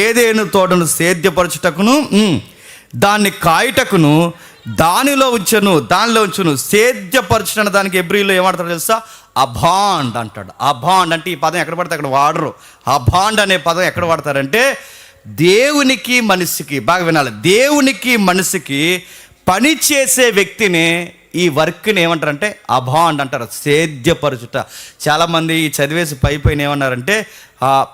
ఏదైనా తోటను సేద్యపరచుటకును దాన్ని కాయుటకును దానిలో ఉంచును సేద్యపరచున దానికి హెబ్రీలో ఏమంటారు తెలుసా? అబాండ్ అంటాడు. అబాండ్ అంటే ఈ పదం ఎక్కడ పడితే అక్కడ వాడరు. అబాండ్ అనే పదం ఎక్కడ వాడతారంటే దేవునికి మనిషికి, బాగా వినాలి, దేవునికి మనిషికి పని చేసే వ్యక్తిని ఈ వర్క్ని ఏమంటారంటే అబాండ్ అంటారు, సేద్యపరచుట. చాలామంది ఈ చదివేసి పైన ఏమన్నారంటే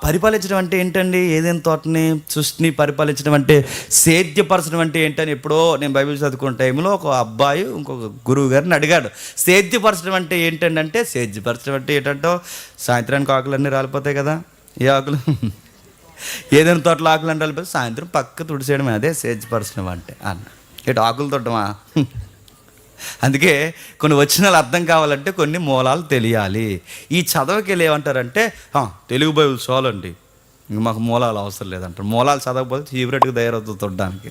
పరిపాలించడం అంటే ఏంటండి, ఏదైనా తోటని సృష్టిని పరిపాలించడం అంటే సేద్యపరచడం అంటే ఏంటని ఎప్పుడో నేను బైబిల్ చదువుకున్న టైంలో ఒక అబ్బాయి ఇంకొక గురువు గారిని అడిగాడు, సేద్యపరచడం అంటే ఏంటండి అంటే, సేద్యపరచడం అంటే ఏంటంటే సాయంత్రానికి ఆకులన్నీ రాలిపోతాయి కదా, ఏ ఆకులు ఏదైనా తోటలో ఆకులు రాలిపోతే సాయంత్రం పక్క తుడిసేయడమే, అదే సేద్యపరచడం అంటే అన్న. ఇటు ఆకులు తొట్టమా? అందుకే కొన్ని వచనాలు అర్థం కావాలంటే కొన్ని మూలాలు తెలియాలి. ఈ చదవకి వెళ్ళి ఏమంటారంటే తెలుగు బైబిల్ చాలండి, ఇంక మాకు మూలాలు అవసరం లేదంటారు. మూలాలు చదవకపోతే ఫీవరెట్గా తయారవుతుంది తొట్టడానికి.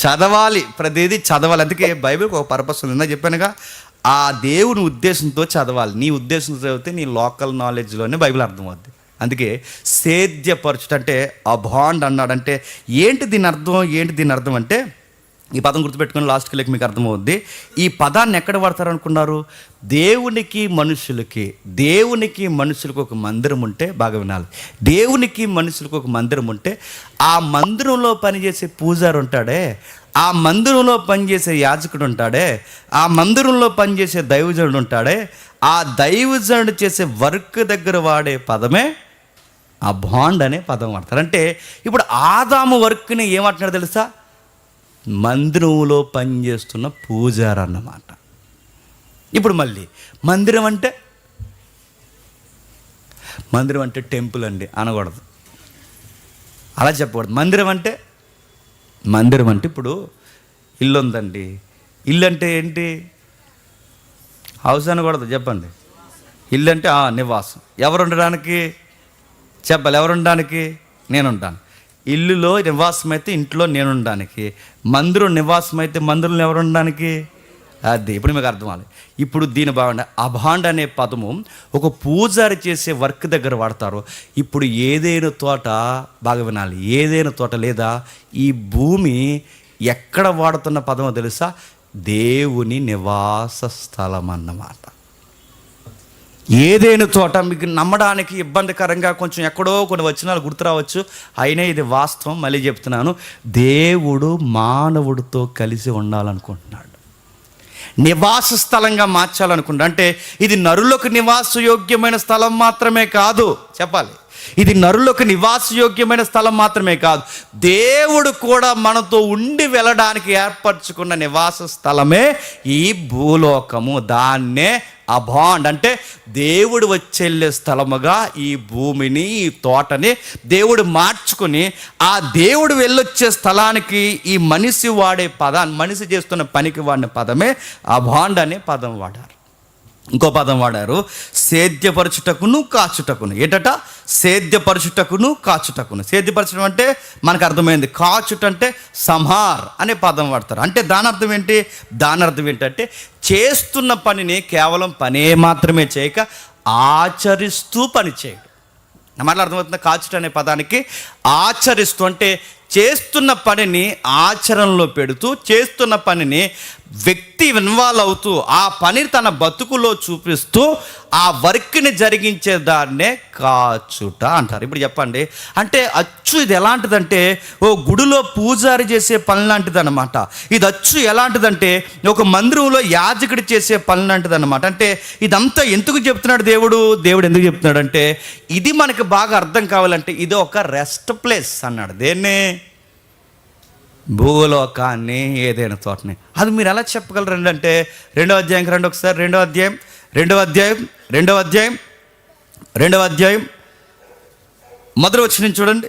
చదవాలి, ప్రతిదీ చదవాలి. అందుకే బైబిల్కి ఒక పర్పస్ ఉంది. ఇందాక చెప్పానుగా, ఆ దేవుని ఉద్దేశంతో చదవాలి. నీ ఉద్దేశంతో చదివితే నీ లోకల్ నాలెడ్జ్లోనే బైబిల్ అర్థమవుద్ది. అందుకే సేద్యపరచుట అంటే అబాండ్ అన్నాడంటే ఏంటి దీని అర్థం అంటే, ఈ పదం గుర్తుపెట్టుకుని లాస్ట్కి వెళ్ళి మీకు అర్థమవుద్ది. ఈ పదాన్ని ఎక్కడ వాడతారు అనుకున్నారు? దేవునికి మనుషులకు ఒక మందిరం ఉంటే, బాగా వినాలి, దేవునికి మనుషులకు ఒక మందిరం ఉంటే ఆ మందిరంలో పనిచేసే పూజారి ఉంటాడే, ఆ మందిరంలో పనిచేసే యాజకుడు ఉంటాడే, ఆ మందిరంలో పనిచేసే దైవజనుడు ఉంటాడే, ఆ దైవజనుడు చేసే వర్క్ దగ్గర వాడే పదమే అబాండ్ అనే పదం వాడతారు. అంటే ఇప్పుడు ఆదాము వర్క్ని ఏమంటున్నాడు తెలుసా? మందిరంలో పనిచేస్తున్న పూజారి అన్నమాట. ఇప్పుడు మళ్ళీ మందిరం అంటే టెంపుల్ అండి అనకూడదు, అలా చెప్పకూడదు. మందిరం అంటే ఇప్పుడు ఇల్లు ఉందండి, ఇల్లు అంటే ఏంటి? హౌస్ అనకూడదు, చెప్పండి. ఇల్లు అంటే నివాసం. ఎవరు ఉండడానికి చెప్పాలి? ఎవరు ఉండడానికి? నేను ఉంటాను. ఇల్లులో నివాసం అయితే ఇంట్లో నేను ఉండడానికి, మందిరం నివాసం అయితే మందిరంలో ఎవరు ఉండడానికి? అది ఇప్పుడు మీకు అర్థం అవ్వాలి. ఇప్పుడు దీని బాగుండే అబాండ్ అనే పదము ఒక పూజారి చేసే వర్క్ దగ్గర వాడతారు. ఇప్పుడు ఏదైనా తోట, బాగా వినాలి, ఏదైనా తోట లేదా ఈ భూమి ఎక్కడ వాడుతున్న పదమో తెలుసా? దేవుని నివాస స్థలం అన్నమాట. ఏదేను తోట మీకు నమ్మడానికి ఇబ్బందికరంగా కొంచెం ఎక్కడో కొన్ని వచనాలు గుర్తు రావచ్చు, అయినా ఇది వాస్తవం. మళ్ళీ చెప్తున్నాను, దేవుడు మానవుడితో కలిసి ఉండాలనుకుంటున్నాడు, నివాస స్థలంగా మార్చాలనుకుంటా. అంటే ఇది నరులకు నివాసయోగ్యమైన స్థలం మాత్రమే కాదు, చెప్పాలి, ఇది నరులకు నివాసయోగ్యమైన స్థలం మాత్రమే కాదు, దేవుడు కూడా మనతో ఉండి వెళ్ళడానికి ఏర్పరచుకున్న నివాస స్థలమే ఈ భూలోకము. దాన్నే అబాండ్ అంటే దేవుడు వచ్చేళ్ళే స్థలముగా ఈ భూమిని, ఈ తోటని దేవుడు మార్చుకుని, ఆ దేవుడు వెళ్ళొచ్చే స్థలానికి ఈ మనిషి వాడే పదాన్ని, మనిషి చేస్తున్న పనికి వాడిన పదమే అబాండ్ అనే పదం వాడారు. ఇంకో పదం వాడారు, సేద్యపరచుటకును కాచుటకును. ఏంటట? సేద్యపరచుటకును కాచుటకును. సేద్యపరచడం అంటే మనకు అర్థమైంది, కాచుట అంటే సంహార్ అనే పదం వాడతారు. అంటే దాని అర్థం ఏంటి? దాని అర్థం ఏంటంటే చేస్తున్న పనిని కేవలం పనే మాత్రమే చేయక ఆచరిస్తూ పని చేయడం. నా మాటలు అర్థమవుతుందా? కాచుట అనే పదానికి ఆచరిస్తూ అంటే చేస్తున్న పనిని ఆచరణలో పెడుతూ, చేస్తున్న పనిని వ్యక్తి ఇన్వాల్వ్ అవుతూ, ఆ పని తన బతుకులో చూపిస్తూ ఆ వర్క్ని జరిగించే దాన్నే కాచుట అంటారు. ఇప్పుడు చెప్పండి, అంటే అచ్చు ఇది ఎలాంటిదంటే ఓ గుడిలో పూజారి చేసే పని లాంటిది అనమాట. ఇది అచ్చు ఎలాంటిదంటే ఒక మందిరంలో యాజకుడు చేసే పని లాంటిది అనమాట. అంటే ఇదంతా ఎందుకు చెప్తున్నాడు దేవుడు? దేవుడు ఎందుకు చెప్తున్నాడు అంటే, ఇది మనకి బాగా అర్థం కావాలంటే ఇది ఒక రెస్ట్ ప్లేస్ అన్నాడు. దేన్ని? భూలోకాన్ని, ఏదైనా తోటని. అది మీరు ఎలా చెప్పగలరండి అంటే, 2వ అధ్యాయంకి రండి ఒకసారి. 2వ అధ్యాయం మొదటి వచనం చూడండి.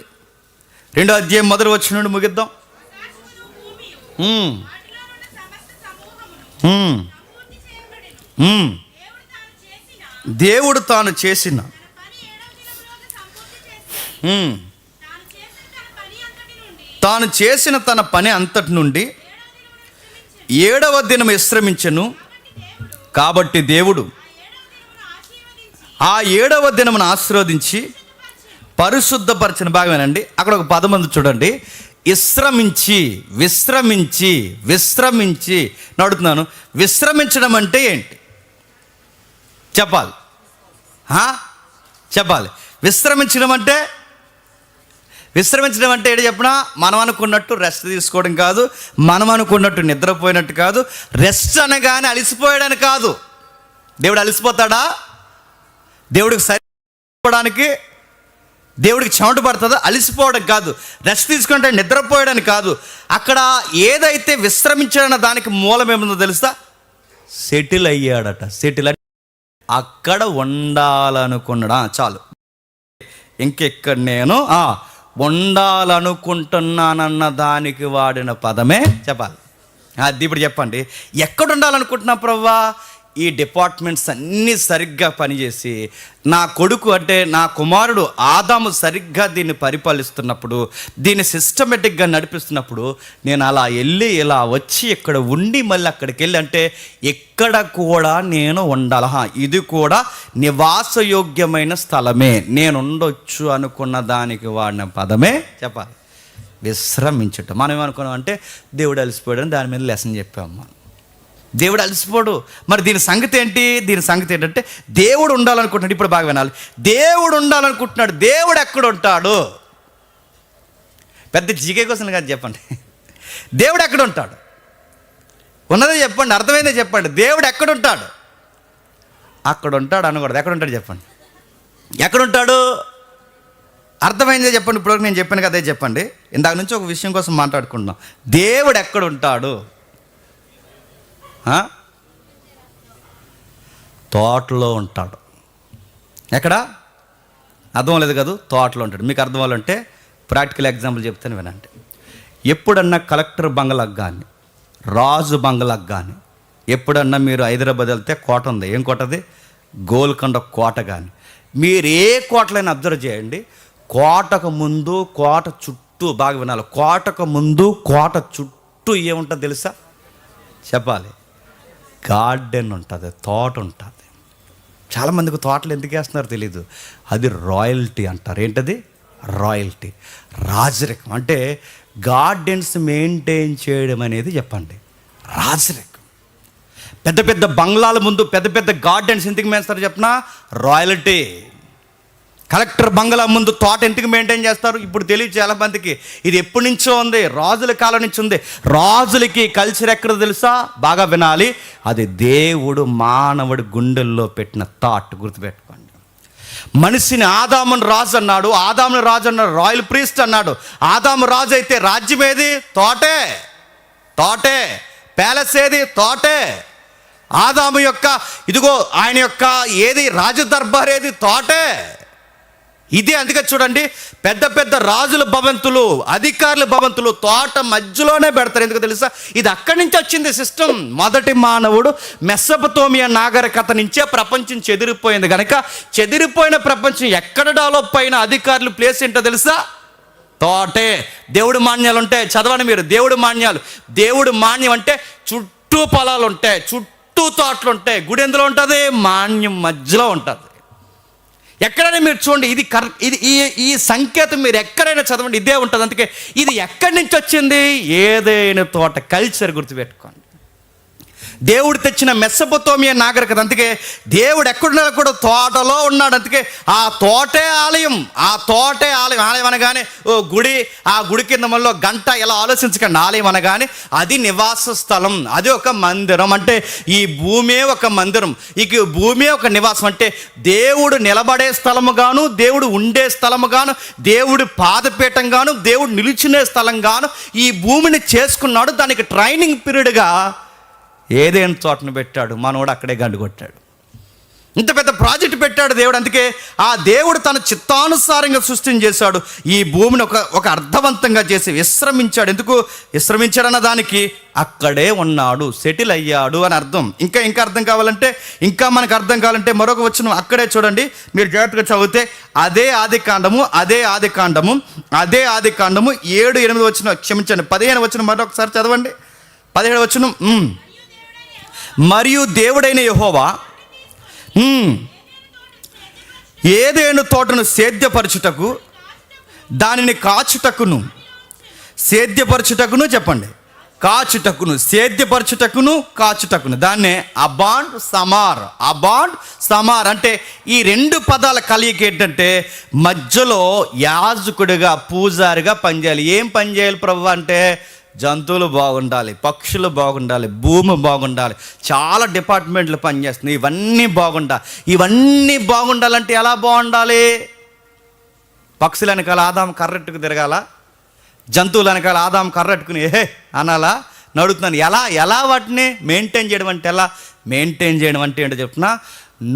2వ అధ్యాయం మొదటి వచనం నుండి ముగిద్దాం. దేవుడు తాను చేసిన తన పని అంతటి నుండి 7వ దినం విశ్రమించెను. కాబట్టి దేవుడు ఆ 7వ దినమును ఆశీర్వదించి పరిశుద్ధపరచిన. భాగమేనండి, అక్కడ ఒక పదం ఉంది చూడండి, విశ్రమించి. విశ్రమించి విశ్రమించి అడుగుతున్నాను, విశ్రమించడం అంటే ఏంటి చెప్పాలి? చెప్పాలి. విశ్రమించడం అంటే ఏంటి చెప్పినా, మనం అనుకున్నట్టు రెస్ట్ తీసుకోవడం కాదు, మనం అనుకున్నట్టు నిద్రపోయినట్టు కాదు. రెస్ట్ అనగానే అలసిపోయాడని కాదు. దేవుడు అలసిపోతాడా? దేవుడికి సరిపోవడానికి దేవుడికి చెమట పడుతుందా? అలసిపోవడం కాదు. రెస్ట్ తీసుకుంటే నిద్రపోయాడని కాదు. అక్కడ ఏదైతే విశ్రమించాడన్న దానికి మూలం ఏముందో తెలుసా? సెటిల్ అయ్యాడట. సెటిల్ అంటే అక్కడ ఉండాలనుకున్నాడా? చాలు, ఇంకెక్కడ నేను ఉండాలనుకుంటున్నానన్న దానికి వాడిన పదమే చెప్పాలి. అది ఇప్పుడు చెప్పండి, ఎక్కడ ఉండాలనుకుంటున్నా ప్రభువా? ఈ డిపార్ట్మెంట్స్ అన్నీ సరిగ్గా పనిచేసి నా కొడుకు అంటే నా కుమారుడు ఆదాము సరిగ్గా దీన్ని పరిపాలిస్తున్నప్పుడు, దీన్ని సిస్టమేటిక్గా నడిపిస్తున్నప్పుడు, నేను అలా వెళ్ళి ఇలా వచ్చి ఇక్కడ ఉండి మళ్ళీ అక్కడికి వెళ్ళి అంటే ఎక్కడ కూడా నేను ఉండాల. ఇది కూడా నివాసయోగ్యమైన స్థలమే, నేను ఉండొచ్చు అనుకున్న దానికి వాడిన పదమే చెప్పాలి విశ్రమించటం. మనం ఏమనుకున్నాం అంటే దేవుడు అలసిపోయాడని దాని మీద లెసన్ చెప్పాము. మనం దేవుడు అలసిపోడు. మరి దీని సంగతి ఏంటి? దీని సంగతి ఏంటంటే దేవుడు ఉండాలనుకుంటున్నాడు. ఇప్పుడు బాగా వినాలి, దేవుడు ఉండాలనుకుంటున్నాడు. దేవుడు ఎక్కడ ఉంటాడు? పెద్ద జీకే క్వశ్చన్ కాదు, చెప్పండి. దేవుడు ఎక్కడ ఉంటాడు? ఉన్నదే చెప్పండి, అర్థమైందే చెప్పండి. దేవుడు ఎక్కడ ఉంటాడు? అక్కడ ఉంటాడు అనకూడదు. ఎక్కడ ఉంటాడు చెప్పండి? ఎక్కడుంటాడు? అర్థమైందే చెప్పండి. ఇప్పుడు నేను చెప్పాను కదా, చెప్పండి. ఇందాక నుంచి ఒక విషయం కోసం మాట్లాడుకుంటున్నాం. దేవుడు ఎక్కడ ఉంటాడు? తోటలో ఉంటాడు. ఎక్కడ? అర్థం లేదు కదా, తోటలో ఉంటాడు. మీకు అర్థం అవ్వాలంటే ప్రాక్టికల్ ఎగ్జాంపుల్ చెప్తాను వినండి. ఎప్పుడన్నా కలెక్టర్ బంగ్లాకు కానీ, రాజు బంగ్లాకు కానీ, ఎప్పుడన్నా మీరు హైదరాబాద్ వెళ్తే కోట ఉంది. ఏం కోట అది? గోల్కొండ కోట. కానీ మీరు ఏ కోటలైనా అబ్జర్వ్ చేయండి, కోటకు ముందు కోట చుట్టూ, బాగా వినాలి, కోటకు ముందు కోట చుట్టూ ఏముంటుంది తెలుసా? చెప్పాలి, గార్డెన్ ఉంటుంది, తోట ఉంటుంది. చాలామందికి తోటలు ఎందుకు వేస్తున్నారో తెలీదు. అది రాయల్టీ అంటారు. ఏంటది? రాయల్టీ, రాజరికం. అంటే గార్డెన్స్ మెయింటైన్ చేయడం అనేది చెప్పండి రాజరికం. పెద్ద పెద్ద బంగ్లాల ముందు పెద్ద పెద్ద గార్డెన్స్ ఎందుకు మేస్తారు చెప్పిన? రాయల్టీ. కలెక్టర్ బంగ్లా ముందు తోట ఎందుకు మెయింటైన్ చేస్తారు? ఇప్పుడు తెలియదు చాలా మందికి. ఇది ఎప్పటి నుంచో ఉంది, రాజుల కాలం నుంచి ఉంది. రాజులకి కల్చర్ ఎక్కడ తెలుసా? బాగా వినాలి. అది దేవుడు మానవుడి గుండెల్లో పెట్టిన థాట్. గుర్తుపెట్టుకోండి. మనిషిని ఆదాముని రాజు అన్నాడు, ఆదాముని రాజు అన్నాడు, రాయల్ ప్రీస్ట్ అన్నాడు. ఆదాము రాజు అయితే రాజ్యం ఏది? తోటే. తోటే. ప్యాలెస్ ఏది? తోటే. ఆదాము యొక్క ఇదిగో ఆయన యొక్క ఏది? రాజదర్బార్ ఏది? తోటే. ఇదే. అందుకే చూడండి, పెద్ద పెద్ద రాజుల భవంతులు, అధికారుల భవంతులు తోట మధ్యలోనే పెడతారు. ఎందుకు తెలుసా? ఇది అక్కడి నుంచి వచ్చింది సిస్టమ్. మొదటి మానవుడు మెసొపొతేమియా నాగరికత నుంచే ప్రపంచం చెదిరిపోయింది కనుక, చెదిరిపోయిన ప్రపంచం ఎక్కడ డెవలప్ అయిన అధికారులు ప్లేస్ ఏంటో తెలుసా? తోటే. దేవుడు మాన్యాలు ఉంటాయి, చదవండి మీరు. దేవుడు మాన్యాలు. దేవుడు మాన్యం అంటే చుట్టూ పొలాలు ఉంటాయి, చుట్టూ తోటలు ఉంటాయి. గుడి ఎందులో ఉంటుంది? మాన్యం మధ్యలో ఉంటుంది. ఎక్కడైనా మీరు చూడండి, ఇది ఈ సంకేతం మీరు ఎక్కడైనా చదవండి, ఇదే ఉంటుంది. అందుకే ఇది ఎక్కడి నుంచి వచ్చింది? ఏదైనా తోట కల్చర్. గుర్తుపెట్టుకోండి. దేవుడు తెచ్చిన మెసొపొతేమియా నాగరికత. అందుకే దేవుడు ఎక్కడున్నా కూడా తోటలో ఉన్నాడు. అందుకే ఆ తోటే ఆలయం. ఆ తోటే ఆలయం. ఆలయం అనగానే ఓ గుడి, ఆ గుడి కింద మనలో గంట ఇలా ఆలోచించకండి. ఆలయం అనగానే అది నివాస స్థలం, అది ఒక మందిరం. అంటే ఈ భూమే ఒక మందిరం, ఇక భూమే ఒక నివాసం. అంటే దేవుడు నిలబడే స్థలము గాను, దేవుడు ఉండే స్థలము గాను, దేవుడు పాదపీఠం గాను, దేవుడు నిలిచినే స్థలం గాను ఈ భూమిని చేసుకున్నాడు. దానికి ట్రైనింగ్ పీరియడ్గా ఏదైనా తోటను పెట్టాడు. మనోడు అక్కడే గండు కొట్టాడు. ఇంత పెద్ద ప్రాజెక్ట్ పెట్టాడు దేవుడు. అందుకే ఆ దేవుడు తన చిత్తానుసారంగా సృష్టించేశాడు. ఈ భూమిని ఒక అర్థవంతంగా చేసి విశ్రమించాడు. ఎందుకు విశ్రమించాడన్న దానికి అక్కడే ఉన్నాడు, సెటిల్ అయ్యాడు అని అర్థం. ఇంకా అర్థం కావాలంటే, ఇంకా మనకు అర్థం కావాలంటే మరొక వచనం అక్కడే చూడండి. మీరు జాగ్రత్తగా చదివితే అదే ఆది కాండము 7-8 వచనం, క్షమించండి 15 వచనం మరొకసారి చదవండి. 17 వచనం. మరియు దేవుడైన యెహోవా ఏదెను తోటను సేద్యపరచుటకు, దానిని కాచుటకును, సేద్యపరచుటకును, చెప్పండి, కాచుటకును, సేద్యపరచుటకును, కాచుటకును, దాన్నే అబాండ్ సమార్ అంటే ఈ రెండు పదాల కలయిక ఏంటంటే మధ్యలో యాజకుడిగా, పూజారిగా పనిచేయాలి. ఏం పని చేయాలి ప్రభు అంటే జంతువులు బాగుండాలి, పక్షులు బాగుండాలి, భూమి బాగుండాలి, చాలా డిపార్ట్మెంట్లు పనిచేస్తున్నాయి. ఇవన్నీ బాగుండాలంటే ఎలా బాగుండాలి? పక్షుల వెనకాల ఆదాం కర్రెట్టుకు తిరగాల, జంతువుల వెనకాల ఆదాం కర్రెట్టుకుని అనాలా? నడుతున్నాను. ఎలా వాటిని మెయింటైన్ చేయడం అంటే ఎలా? మెయింటైన్ చేయడం అంటే ఏంటో చెప్తున్నా,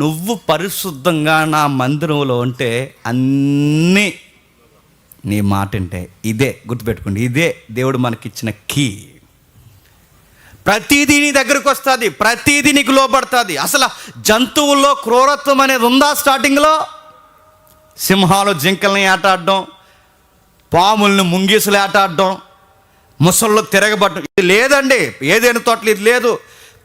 నువ్వు పరిశుద్ధంగా నా మందిరంలో ఉంటే అన్నీ నీ మాట అంటే. ఇదే గుర్తుపెట్టుకోండి, ఇదే దేవుడు మనకిచ్చిన కీ. ప్రతిదీ నీ దగ్గరకు వస్తుంది, ప్రతిదీ నీకు లోబడుతుంది. అసలు జంతువుల్లో క్రూరత్వం అనేది ఉందా? స్టార్టింగ్లో సింహాలు జింకల్ని ఆటాడడం, పాముల్ని ముంగీసులు ఆటాడడం, ముసళ్ళు తిరగబడడం, ఇది లేదండి. ఏదైనా తోటలు ఇది లేదు.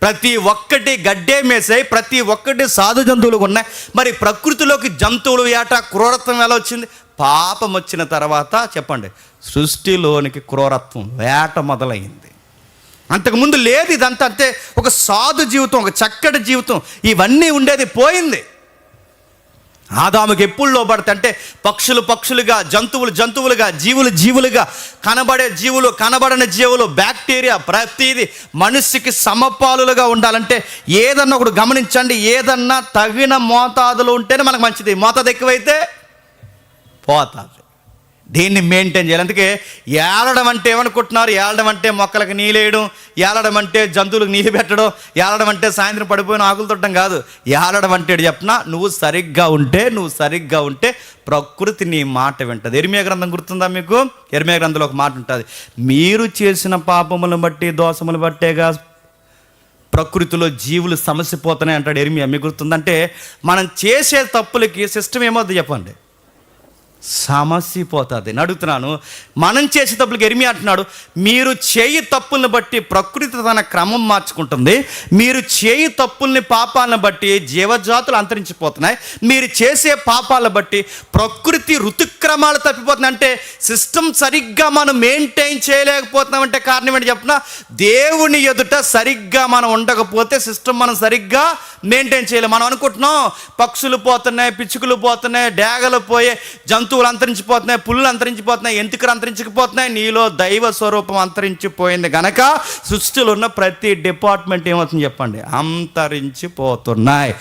ప్రతి ఒక్కటి గడ్డే మేసాయి, ప్రతి ఒక్కటి సాధు జంతువులు ఉన్నాయి. మరి ప్రకృతిలోకి జంతువులు ఏటా క్రూరత్వం ఎలా వచ్చింది? పాపం వచ్చిన తర్వాత చెప్పండి, సృష్టిలోనికి క్రూరత్వం వేట మొదలైంది. అంతకుముందు లేదు. ఇదంతా అంతే ఒక సాధు జీవితం, ఒక చక్కటి జీవితం, ఇవన్నీ ఉండేది పోయింది. ఆదాముకి ఎప్పుడు లోబడతాయి అంటే పక్షులుగా, జంతువులుగా, జీవులుగా, కనబడే జీవులు, కనబడని జీవులు, బ్యాక్టీరియా, ప్రతిదీ మనిషికి సమపాలులుగా ఉండాలంటే ఏదన్నా ఒకటి గమనించండి, ఏదన్నా తగిన మోతాదులు ఉంటేనే మనకు మంచిది. మోతాదు ఎక్కువైతే పోతుంది. దీన్ని మెయింటైన్ చేయాలి. అందుకే ఏలడం అంటే ఏమనుకుంటున్నారు? ఏలడం అంటే మొక్కలకు నీళ్ళేయడం, ఏలడం అంటే జంతువులకు నీళ్ళు పెట్టడం, ఏలడం అంటే సాయంత్రం పడిపోయిన ఆకులు తొట్టడం కాదు. ఏలడం అంటే చెప్పినా నువ్వు సరిగ్గా ఉంటే ప్రకృతి నీ మాట వింటుంది. ఇర్మియా గ్రంథం గుర్తుందా మీకు? ఇర్మియా గ్రంథంలో ఒక మాట ఉంటుంది, మీరు చేసిన పాపములను బట్టి, దోషములు బట్టేగా ప్రకృతిలో జీవులు సమసిపోతున్నాయి అంటాడు ఇర్మియా. మీకు గుర్తుందంటే మనం చేసే తప్పులకి సిస్టమ్ ఏమవుతుంది చెప్పండి? సమసిపోతుంది. అడుగుతున్నాను, మనం చేసే తప్పులకి ఇర్మియా అంటున్నాడు, మీరు చేయి తప్పుల్ని బట్టి ప్రకృతి తన క్రమం మార్చుకుంటుంది, మీరు చేయి తప్పుల్ని, పాపాలను బట్టి జీవజాతులు అంతరించిపోతున్నాయి, మీరు చేసే పాపాలను బట్టి ప్రకృతి ఋతుక్రమం కార్యక్రమాలు తప్పిపోతున్నాయి. అంటే సిస్టమ్ సరిగ్గా మనం మెయింటైన్ చేయలేకపోతున్నామంటే కారణం ఏంటి చెప్పిన, దేవుని ఎదుట సరిగ్గా మనం ఉండకపోతే సిస్టమ్ మనం సరిగ్గా మెయింటైన్ చేయలేము. మనం అనుకుంటున్నాం పక్షులు పోతున్నాయి, పిచ్చుకలు పోతున్నాయి, డేగలు పోయే, జంతువులు అంతరించిపోతున్నాయి, పుల్లు అంతరించిపోతున్నాయి, ఎంటుకలు అంతరించిపోతున్నాయి, నీలో దైవ స్వరూపం అంతరించిపోయింది గనక సృష్టిలో ఉన్న ప్రతి డిపార్ట్మెంట్ ఏమవుతుంది చెప్పండి, అంతరించిపోతున్నాయి.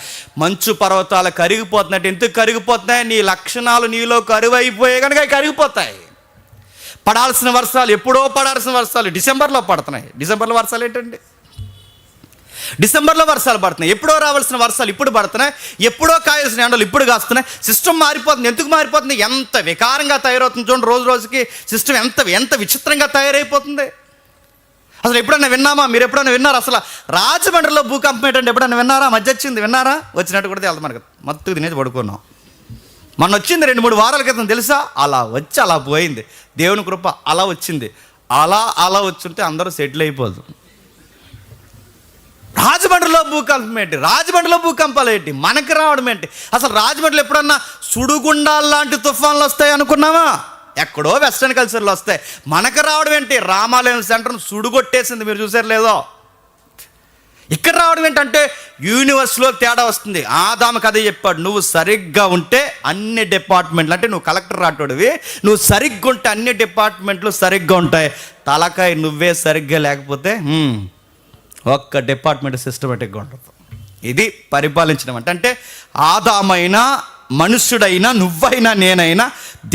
మంచు పర్వతాలు కరిగిపోతున్నాయి. ఎందుకు కరిగిపోతున్నాయి? నీ లక్షణాలు నీలో కరువైపోయాయి కనుక అవి కరిగిపోతాయి. పడాల్సిన వర్షాలు ఎప్పుడో పడాల్సిన వర్షాలు డిసెంబర్లో పడుతున్నాయి. డిసెంబర్లో వర్షాలు ఏంటండి? డిసెంబర్లో వర్షాలు పడుతున్నాయి. ఎప్పుడో రావాల్సిన వర్షాలు ఇప్పుడు పడుతున్నాయి. ఎప్పుడో కాయాల్సిన ఎండలు ఇప్పుడు కాస్తున్నాయి. సిస్టమ్ మారిపోతుంది. ఎందుకు మారిపోతుంది? ఎంత వికారంగా తయారవుతుంది చూడండి. రోజు రోజుకి సిస్టమ్ ఎంత విచిత్రంగా తయారైపోతుంది. అసలు ఎప్పుడన్నా విన్నామా? మీరు ఎప్పుడన్నా విన్నారా? అసలు రాజమండ్రిలో భూకంపం ఏంటంటే ఎప్పుడన్నా విన్నారా? మధ్య వచ్చింది, విన్నారా? వచ్చినట్టు కూడా వెళ్తాం మనకు. మత్తు తినేది పడుకున్నాం. మొన్న వచ్చింది 2-3 వారాల క్రితం తెలుసా? అలా వచ్చి అలా పోయింది. దేవుని కృప అలా వచ్చింది. అలా వచ్చుంటే అందరూ సెటిల్ అయిపోదు. రాజమండ్రిలో భూకంపం ఏంటి? రాజమండ్రిలో భూకంపాలు ఏంటి? మనకి రావడం ఏంటి? అసలు రాజమండ్రిలో ఎప్పుడన్నా సుడుగుండాలు లాంటి తుఫాన్లు వస్తాయి అనుకున్నావా? ఎక్కడో వెస్టర్న్ కల్చర్లో వస్తాయి. మనకు రావడం ఏంటి? రామాలయం సెంటర్ను సుడుగొట్టేసింది, మీరు చూసారు లేదో. ఇక్కడ రావడం ఏంటంటే యూనివర్స్లో తేడా వస్తుంది. ఆదాము కథ చెప్పాడు, నువ్వు సరిగ్గా ఉంటే అన్ని డిపార్ట్మెంట్లు, అంటే నువ్వు కలెక్టర్ రాటోడివి, నువ్వు సరిగ్గా ఉంటే అన్ని డిపార్ట్మెంట్లు సరిగ్గా ఉంటాయి. తలకాయ నువ్వే సరిగ్గా లేకపోతే ఒక్క డిపార్ట్మెంట్ సిస్టమేటిక్గా ఉంటుంది. ఇది పరిపాలించడం అంటే ఆదామైనా మనుష్యుడైనా నువ్వైనా నేనైనా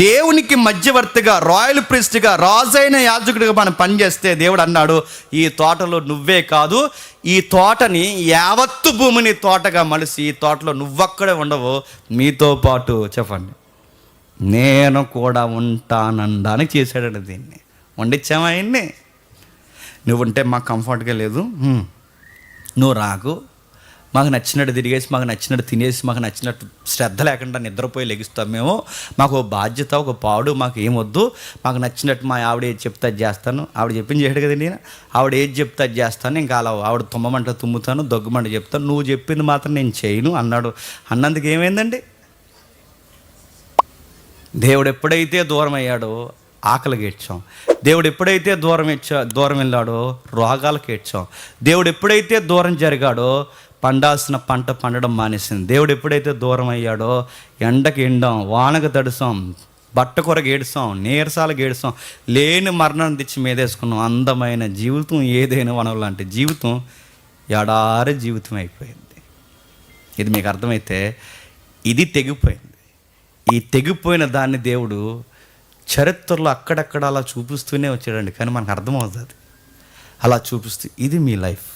దేవునికి మధ్యవర్తిగా, రాయల్ ప్రీస్ట్గా, రాజైన యాజకుడిగా మనం పనిచేస్తే దేవుడు అన్నాడు, ఈ తోటలో నువ్వే కాదు, ఈ తోటని యావత్తు భూమిని తోటగా మలిసి ఈ తోటలో నువ్వక్కడే ఉండవు, మీతో పాటు చెప్పండి నేను కూడా ఉంటానడానికి చేశాడండి. దీన్ని వండిచ్చామా ఆయన్ని? నువ్వు ఉంటే మాకు కంఫర్ట్గా లేదు, నువ్వు రాకు, మాకు నచ్చినట్టు తిరిగేసి, మాకు నచ్చినట్టు తినేసి, మాకు నచ్చినట్టు శ్రద్ధ లేకుండా నిద్రపోయి లెగిస్తాం మేము, మాకు ఒక బాధ్యత, ఒక పాడు మాకు ఏమొద్దు, మాకు నచ్చినట్టు మా ఆవిడ ఏది చెప్తే అది చేస్తాను. ఆవిడ చెప్పింది చేయడు కదండి నేను, ఆవిడ ఏది చెప్తే అది చేస్తాను, ఇంకా అలా ఆవిడ తుమ్మమంట తుమ్ముతాను, దగ్గుమంట చెప్తాను, నువ్వు చెప్పింది మాత్రం నేను చేయను అన్నాడు. అన్నందుకు ఏమైందండి? దేవుడు ఎప్పుడైతే దూరం అయ్యాడో ఆకలికి ఏడ్చాం. దేవుడు ఎప్పుడైతే దూరం వెళ్ళాడో రోగాలకు ఏడ్చాం. దేవుడు ఎప్పుడైతే దూరం జరిగాడో పండాల్సిన పంట పండడం మానేసింది. దేవుడు ఎప్పుడైతే దూరం అయ్యాడో ఎండకి ఎండాం, వానకు తడుసాం, బట్ట కొరకు ఏడుస్తాం, నీరసాలకు ఏడుస్తాం, లేని మరణాన్ని తెచ్చి మీదేసుకున్నాం. అందమైన జీవితం ఏదైనా వనం లాంటి జీవితం ఎడారి జీవితం అయిపోయింది. ఇది మీకు అర్థమైతే ఇది తెగిపోయింది. ఈ తెగిపోయిన దాన్ని దేవుడు చరిత్రలో అక్కడక్కడ అలా చూపిస్తూనే వచ్చాడండి. కానీ మనకు అర్థమవుతుంది అలా చూపిస్తూ, ఇది మీ లైఫ్,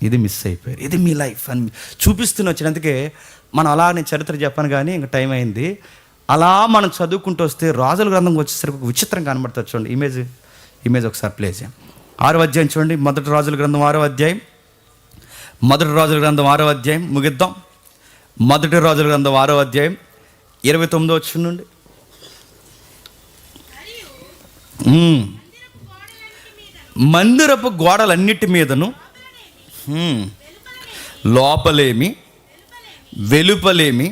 ఇది మిస్ అయిపోయారు, ఇది మీ లైఫ్ అని చూపిస్తూనే వచ్చాడు. అందుకే మనం అలా నేను చరిత్ర చెప్పాను కానీ ఇంకా టైం అయింది. అలా మనం చదువుకుంటూ వస్తే రాజుల గ్రంథంకి వచ్చేసరికి ఒక విచిత్రం కనబడుతుంది. చూడండి ఇమేజ్ ఒకసారి ప్లే చేయండి. 6వ అధ్యాయం చూడండి. మొదటి రాజుల గ్రంథం 6వ అధ్యాయం. మొదటి రాజుల గ్రంథం 6వ అధ్యాయం ముగిద్దాం. మొదటి రాజుల గ్రంథం 6వ అధ్యాయం 29వ వచనం నుండి. మందిరపు గోడలన్నిటి మీదను లోపలేమి వెలుపలేమి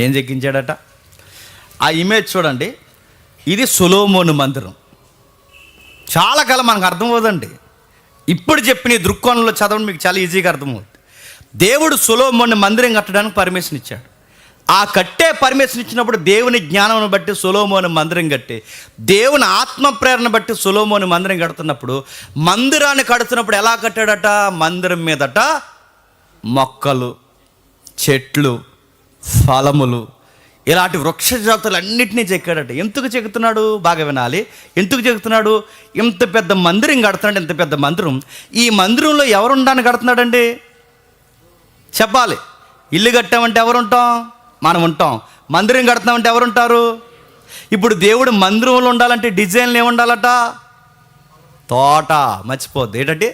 ఏం చెక్కించాడట? ఆ ఇమేజ్ చూడండి. ఇది సొలొమోను మందిరం. చాలా కాలం మనకు అర్థమవుతుందండి. ఇప్పుడు చెప్పిన ఈ దృక్కోణంలో చదవడం మీకు చాలా ఈజీగా అర్థమవుతుంది. దేవుడు సొలొమోను మందిరం కట్టడానికి పర్మిషన్ ఇచ్చాడు. ఆ కట్టే పర్మిషన్ ఇచ్చినప్పుడు దేవుని జ్ఞానం బట్టి సొలొమోను మందిరం కట్టి, దేవుని ఆత్మ ప్రేరణ బట్టి సొలొమోను మందిరం కడుతున్నప్పుడు, మందిరాన్ని కడుతున్నప్పుడు ఎలా కట్టాడట? మందిరం మీదట మొక్కలు, చెట్లు, ఫలములు, ఇలాంటి వృక్ష జాతులన్నింటినీ చెక్కాడట. ఎందుకు చెక్కుతున్నాడు? బాగా వినాలి. ఎందుకు చెక్కుతున్నాడు? ఇంత పెద్ద మందిరం కడుతున్నాడు. ఇంత పెద్ద మందిరం, ఈ మందిరంలో ఎవరు ఉండడానికి కడుతున్నాడండి? చెప్పాలి. ఇల్లు కట్టామంటే ఎవరుంటాం? మనం ఉంటాం. మందిరం కడుతున్నామంటే ఎవరుంటారు? ఇప్పుడు దేవుడు మందిరంలో ఉండాలంటే డిజైన్లు ఏముండాలట? తోట. మర్చిపోద్దు ఏంటంటే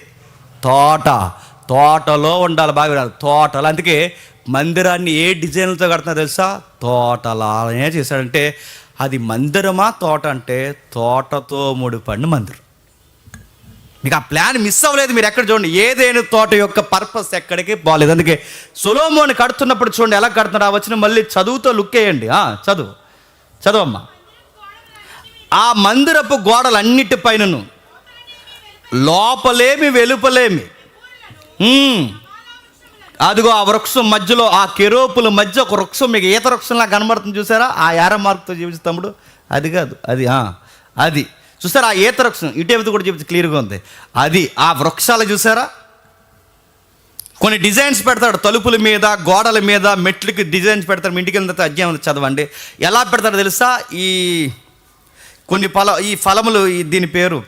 తోటలో ఉండాలి. బాగా వినాలి. తోటలు. అందుకే మందిరాన్ని ఏ డిజైన్లతో కడుతున్నా తెలుసా? తోటలానే చేశాడంటే అది మందిరమా తోట అంటే తోటతో ముడిపడిన మందిరం. మీకు ఆ ప్లాన్ మిస్ అవ్వలేదు. మీరు ఎక్కడ చూడండి, ఏదైనా తోట యొక్క పర్పస్ ఎక్కడికి పోలేదు. అందుకే సొలొమోను కడుతున్నప్పుడు చూడండి ఎలా కడుతున్నాడు. ఆ వచ్చిన మళ్ళీ చదువుతో లుక్ వేయండి. చదువమ్మా. ఆ మందిరపు గోడలన్నిటిపైనను లోపలేమి వెలుపలేమి అదిగో ఆ వృక్షం మధ్యలో, ఆ కెరూపుల మధ్య ఒక వృక్షం, మీకు ఈత వృక్షంలా కనబడుతుంది చూసారా, ఆ యార మార్కుతో చూపిస్తాముడు. అది కాదు, అది చూసారా, ఆ ఈత వృక్షం ఇటేవితో కూడా చూపించి క్లియర్గా ఉంది. అది ఆ వృక్షాలు చూసారా. కొన్ని డిజైన్స్ పెడతాడు తలుపుల మీద, గోడల మీద, మెట్లకి డిజైన్స్ పెడతాడు. మీ ఇంటికి వెళ్ళిన అధ్యాయం చదవండి ఎలా పెడతాడో తెలుసా. ఈ ఫలములు, దీని పేరు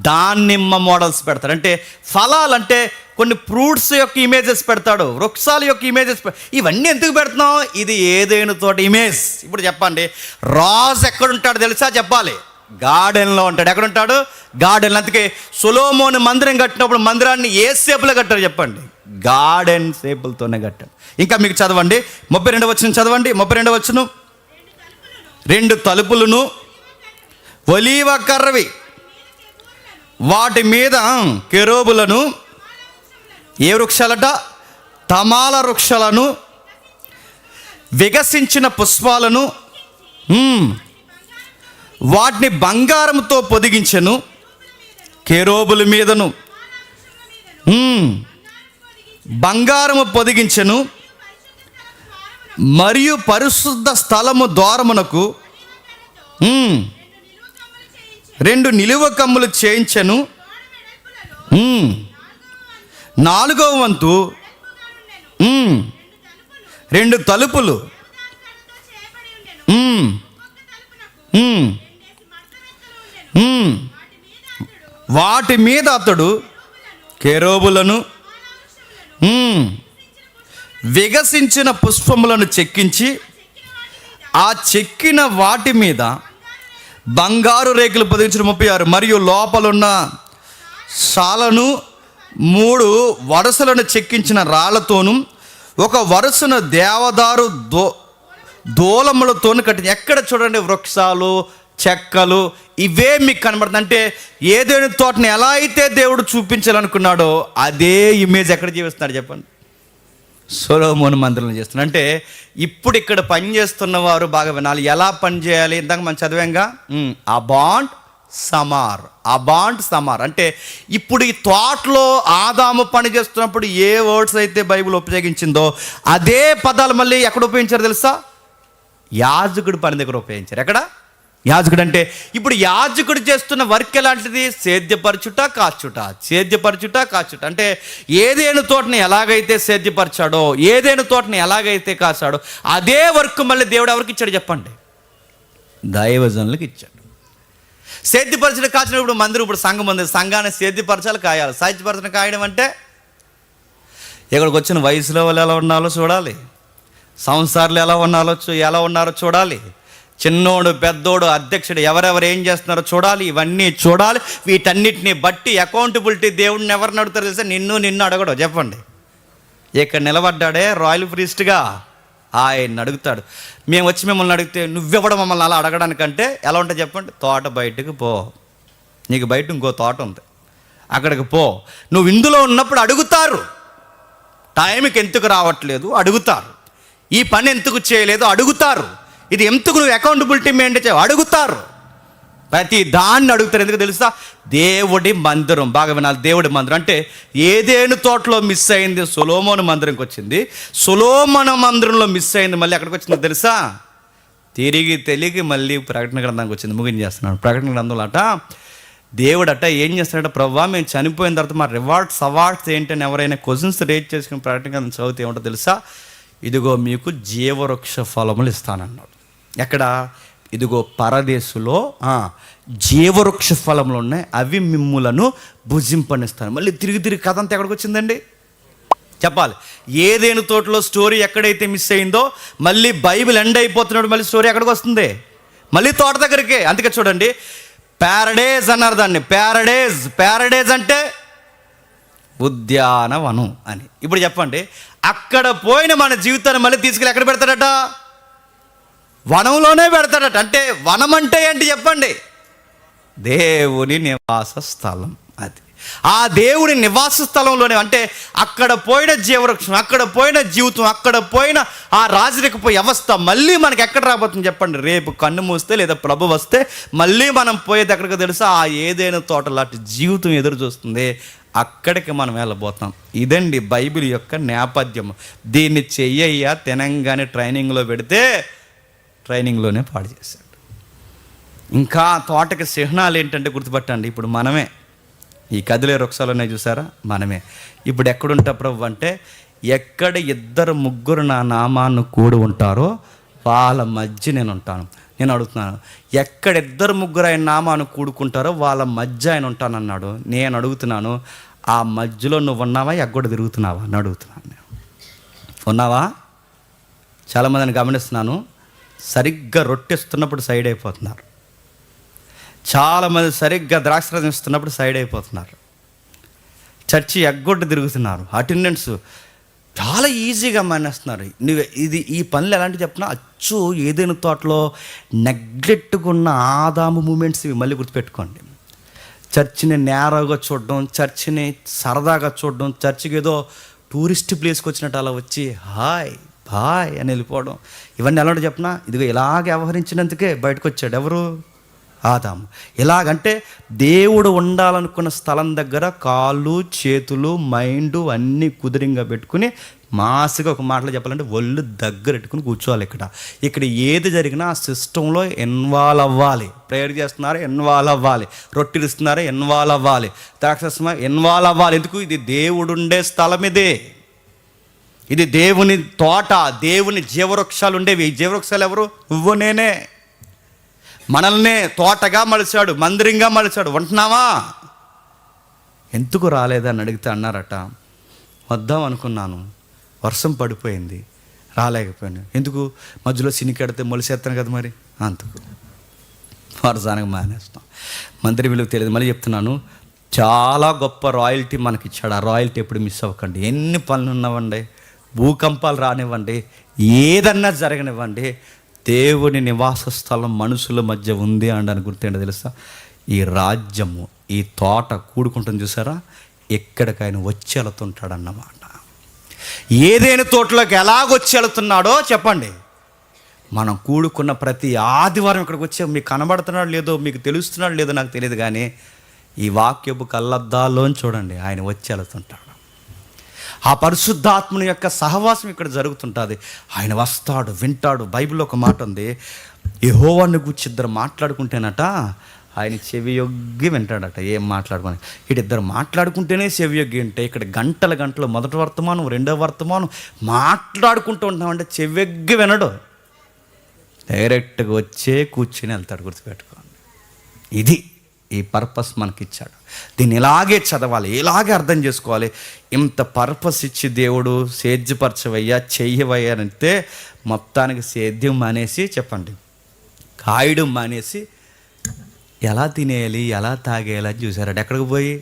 దానిమ్మ మోడల్స్ పెడతాడు. అంటే ఫలాలు అంటే కొన్ని ఫ్రూట్స్ యొక్క ఇమేజెస్ పెడతాడు, వృక్షాల యొక్క ఇమేజెస్. ఇవన్నీ ఎందుకు పెడుతున్నాం? ఇది ఏదైనా తోట ఇమేజ్. ఇప్పుడు చెప్పండి, రాజు ఎక్కడుంటాడు తెలుసా? చెప్పాలి, గార్డెన్లో ఉంటాడు. ఎక్కడుంటాడు? గార్డెన్. అందుకే సొలొమోను మందిరం కట్టినప్పుడు మందిరాన్ని ఏ షేపులో కట్టారు చెప్పండి? గార్డెన్ షేపులతోనే కట్టాడు. ఇంకా మీకు చదవండి 32వ వచనం చదవండి. 32వ వచనం, 2 తలుపులను ఒలీవ కర్రవి, వాటి మీద కెరూబులను, ఏ వృక్షాలట? తమాల వృక్షాలను, వికసించిన పుష్పాలను, వాటిని బంగారంతో పొదిగించెను. కెరూబుల మీదను బంగారము పొదిగించెను. మరియు పరిశుద్ధ స్థలము ద్వారమునకు 2 నిలువ కమ్ములు చేయించెను. 4వ వంతు 2 తలుపులు, వాటి మీద అతడు కెరూబులను, వికసించిన పుష్పములను చెక్కించి, ఆ చెక్కిన వాటి మీద బంగారు రేకులు పొదిగించిన. 36, మరియు లోపలున్న శాలను 3 వరుసలను చెక్కించిన రాళ్లతోనూ, ఒక వరుసను దేవదారు దూలములతోనూ కట్టింది. ఎక్కడ చూడండి వృక్షాలు, చెక్కలు, ఇవే మీకు కనబడుతుంది. అంటే ఏదైనా తోటని ఎలా అయితే దేవుడు చూపించాలనుకున్నాడో అదే ఇమేజ్ ఎక్కడ జీవిస్తున్నాడు చెప్పండి? సొలొమోను మందిరంలో చేస్తున్నాడు. అంటే ఇప్పుడు ఇక్కడ పని చేస్తున్న వారు బాగా వినాలి. ఎలా పని చేయాలి? ఇందాక మనం చదివాంగా, అబాండ్ సమార్. అంటే ఇప్పుడు ఈ తోటలో ఆదాము పని చేస్తున్నప్పుడు ఏ వర్డ్స్ అయితే బైబిల్ ఉపయోగించిందో అదే పదాలు మళ్ళీ ఎక్కడ ఉపయోగించారు తెలుసా? యాజకుడు పని దగ్గర ఉపయోగించారు. ఎక్కడ? యాజకుడు. అంటే ఇప్పుడు యాజకుడు చేస్తున్న వర్క్ ఎలాంటిది? సేద్యపరచుట కాచుట. అంటే ఏదైనా తోటని ఎలాగైతే సేద్యపరచాడో, ఏదైనా తోటని ఎలాగైతే కాచాడో అదే వర్క్ మళ్ళీ దేవుడు ఎవరికి ఇచ్చాడు చెప్పండి? దైవజనులకు ఇచ్చాడు. సేద్యపరచడం కాచినప్పుడు మందిరం, ఇప్పుడు సంఘం ఉంది, సంఘాన్ని సేద్యపరచాలి, కాయాలి. సాధ్యపరచడం కాయడం అంటే ఇక్కడికి వచ్చిన వయసులో వాళ్ళు ఎలా ఉన్నారో చూడాలి, సంసారాలు ఎలా ఉన్నారో చూడాలి, చిన్నోడు పెద్దోడు అధ్యక్షుడు ఎవరెవరు ఏం చేస్తున్నారో చూడాలి. ఇవన్నీ చూడాలి. వీటన్నిటిని బట్టి అకౌంటబిలిటీ దేవుడిని ఎవరిని అడుగుతారో తెలుసా? నిన్ను అడగడు. చెప్పండి, ఇక్కడ నిలబడ్డాడే రాయల్ ప్రీస్ట్గా, ఆయన అడుగుతాడు. మేము వచ్చి మిమ్మల్ని అడిగితే నువ్వెవడం మమ్మల్ని అలా అడగడానికంటే ఎలా ఉంటుంది చెప్పండి? తోట బయటకు పో, నీకు బయట ఇంకో తోట ఉంది, అక్కడికి పో. నువ్వు ఇందులో ఉన్నప్పుడు అడుగుతారు, టైంకి ఎందుకు రావట్లేదు అడుగుతారు, ఈ పని ఎందుకు చేయలేదు అడుగుతారు, ఇది ఎందుకు నువ్వు అకౌంటబిలిటీ మెయింటైన్ చేయవు అడుగుతారు. ప్రతి దాన్ని అడుగుతారు. ఎందుకు తెలుసా? దేవుడి మందిరం. బాగా వినాలి, దేవుడి మందిరం. అంటే ఏదేను తోటలో మిస్ అయింది సొలొమోను మందిరంకి వచ్చింది, సొలొమోను మందిరంలో మిస్ అయింది మళ్ళీ ఎక్కడికి వచ్చిందో తెలుసా? తిరిగి మళ్ళీ ప్రకటన గ్రంథానికి వచ్చింది. ముగించేస్తున్నాడు. ప్రకటన గ్రంథంలో దేవుడట ఏం చేస్తాడట? ప్రభువా, మేము చనిపోయిన తర్వాత మా అవార్డ్స్ ఏంటని ఎవరైనా క్వశ్చన్స్ రేజ్ చేసుకుని ప్రకటన గ్రంథం చదివితే ఏమిటో తెలుసా? ఇదిగో మీకు జీవవృక్ష ఫలములు ఇస్తానన్నాడు. ఎక్కడ? ఇదిగో పరదేశులో జీవవృక్ష ఫలములు ఉన్నాయి, అవి మిమ్ములను భుజింపనిస్తాను. మళ్ళీ తిరిగి కథ అంతా ఎక్కడికి వచ్చిందండి చెప్పాలి? ఏదైనా తోటలో స్టోరీ ఎక్కడైతే మిస్ అయిందో మళ్ళీ బైబిల్ ఎండ్ అయిపోతున్నాడు, మళ్ళీ స్టోరీ ఎక్కడికి వస్తుంది? మళ్ళీ తోట దగ్గరికే. అందుకే చూడండి, ప్యారడైజ్ అన్నారు దాన్ని. ప్యారడైజ్ అంటే ఉద్యానవనం అని. ఇప్పుడు చెప్పండి, అక్కడ పోయిన మన జీవితాన్ని మళ్ళీ తీసుకెళ్ళి ఎక్కడ పెడతాడట? వనంలోనే పెడతాడట. అంటే వనం అంటే ఏంటి చెప్పండి? దేవుని నివాస స్థలం. అది ఆ దేవుని నివాస స్థలంలోనే, అంటే అక్కడ పోయిన జీవవృక్షం, అక్కడ పోయిన జీవితం, అక్కడ పోయిన ఆ రాజరికపు వ్యవస్థ మళ్ళీ మనకి ఎక్కడ రాబోతుంది చెప్పండి? రేపు కన్ను మూస్తే లేదా ప్రభు వస్తే మళ్ళీ మనం పోయేది ఎక్కడికి తెలుసా? ఆ ఏదైనా తోట లాంటి జీవితం ఎదురు చూస్తుంది, అక్కడికి మనం వెళ్ళబోతాం. ఇదండి బైబిల్ యొక్క నేపథ్యం. దీన్ని చెయ్యయ్యా తినంగానే ట్రైనింగ్లో పెడితే ట్రైనింగ్లోనే పాడు చేశాడు. ఇంకా తోటకి చిహ్నాలు ఏంటంటే గుర్తుపట్టండి, ఇప్పుడు మనమే ఈ కదిలే వృక్షాలు ఉన్నాయి చూసారా, మనమే. ఇప్పుడు ఎక్కడుంటా ప్రభు అంటే, ఎక్కడ 2-3 నా నామాన్ని కూడి ఉంటారో వాళ్ళ మధ్య నేను ఉంటాను. నేను అడుగుతున్నాను, ఎక్కడ 2-3 ఆయన నామాన్ని కూడుకుంటారో వాళ్ళ మధ్య ఆయన ఉంటానన్నాడు. నేను అడుగుతున్నాను, ఆ మధ్యలో నువ్వు ఉన్నావా, ఎగ్గొడ తిరుగుతున్నావా అని అడుగుతున్నాను. నేను ఉన్నావా? చాలామందిని గమనిస్తున్నాను, సరిగ్గా రొట్టెస్తున్నప్పుడు సైడ్ అయిపోతున్నారు. చాలామంది సరిగ్గా ద్రాక్షరసం ఇస్తున్నప్పుడు సైడ్ అయిపోతున్నారు. చర్చి ఎగ్గొడ్డు తిరుగుతున్నారు. అటెండెన్స్ చాలా ఈజీగా మానేస్తున్నారు. ఈ పనులు ఎలాంటి చెప్పినా అచ్చు ఏదైనా తోటలో నెగ్లెక్ట్గా ఉన్న ఆదాము మూమెంట్స్ ఇవి మళ్ళీ గుర్తుపెట్టుకోండి. చర్చిని నేరాగా చూడడం, చర్చిని సరదాగా చూడడం, చర్చికి ఏదో టూరిస్ట్ ప్లేస్కి వచ్చినట్టు అలా వచ్చి హాయ్ బాయ్ అని వెళ్ళిపోవడం, ఇవన్నీ ఎలాంటి చెప్పినా ఇదిగో ఇలాగ వ్యవహరించినందుకే బయటకు వచ్చాడు ఎవరు? ఆదాము. ఎలాగంటే దేవుడు ఉండాలనుకున్న స్థలం దగ్గర కాళ్ళు చేతులు మైండ్ అన్నీ కుదిరింగా పెట్టుకుని మాస్గా ఒక మాటలో చెప్పాలంటే ఒళ్ళు దగ్గర పెట్టుకుని కూర్చోవాలి. ఇక్కడ ఏది జరిగినా ఆ సిస్టంలో ఇన్వాల్వ్ అవ్వాలి. ప్రేయర్ చేస్తున్నారు, ఇన్వాల్వ్ అవ్వాలి. రొట్టెలు ఇస్తున్నారు, ఇన్వాల్వ్ అవ్వాలి. ద్రాక్షరసం ఇన్వాల్వ్ అవ్వాలి. ఎందుకు? ఇది దేవుడు ఉండే స్థలం. ఇది దేవుని తోట, దేవుని జీవవృక్షాలు ఉండేవి. ఈ జీవవృక్షాలు ఎవరు? నువ్వు నేనే. మనల్నే తోటగా మలిచాడు, మందిరంగా మలిచాడు. ఉంటున్నావా? ఎందుకు రాలేదని అడిగితే అన్నారట, వద్దాం అనుకున్నాను, వర్షం పడిపోయింది, రాలేకపోయాను. ఎందుకు? మధ్యలో సినికెడితే మొలిసేస్తాను కదా, మరి అందుకు వర్షానికి మానేస్తాం. మందిరం విలువ తెలియదు. మళ్ళీ చెప్తున్నాను, చాలా గొప్ప రాయల్టీ మనకి ఇచ్చాడు. ఆ రాయల్టీ ఎప్పుడు మిస్ అవ్వకండి. ఎన్ని పనులు ఉన్నావండి, భూకంపాలు రానివ్వండి, ఏదన్నా జరగనివ్వండి, దేవుని నివాస స్థలం మనుషుల మధ్య ఉంది అని గుర్తేంటో తెలుసా? ఈ రాజ్యము, ఈ తోట కూడుకుంటుంది చూసారా, ఎక్కడికి ఆయన వచ్చి వెళుతుంటాడన్నమాట. ఏదైనా తోటలోకి ఎలాగొచ్చి వెళుతున్నాడో చెప్పండి. మనం కూడుకున్న ప్రతి ఆదివారం ఇక్కడికి వచ్చే మీకు కనబడుతున్నాడు లేదో, మీకు తెలుస్తున్నాడు లేదో నాకు తెలియదు, కానీ ఈ వాక్యపు కళ్ళద్దాల్లోని చూడండి, ఆయన వచ్చి వెళుతుంటాడు. ఆ పరిశుద్ధాత్మని యొక్క సహవాసం ఇక్కడ జరుగుతుంటుంది. ఆయన వస్తాడు, వింటాడు. బైబిల్లో ఒక మాట ఉంది, యెహోవాను గురించి 2 మాట్లాడుకుంటేనట ఆయన చెవియొగ్గి వింటాడట. ఏం మాట్లాడుకొని ఇద్దరు మాట్లాడుకుంటేనే చెవియొగ్గి వింటే, ఇక్కడ గంటలు మొదటి వర్తమానం రెండో వర్తమానం మాట్లాడుకుంటూ ఉంటామంటే చెవియొగ్గి వినడు, డైరెక్ట్గా వచ్చే కూర్చుని వెళ్తాడు. గుర్తుపెట్టుకోండి, ఇది ఈ పర్పస్ మనకిచ్చాడు. దీన్ని ఇలాగే చదవాలి, ఇలాగే అర్థం చేసుకోవాలి. ఇంత పర్పస్ ఇచ్చి దేవుడు సేద్యపరచవయ్యా, చెయ్యవయ్యా అంటే మొత్తానికి సేద్యం మానేసి చెప్పండి, కాయడం మానేసి ఎలా తినేయాలి, ఎలా తాగేయాలి అని చూసారట. ఎక్కడికి పోయి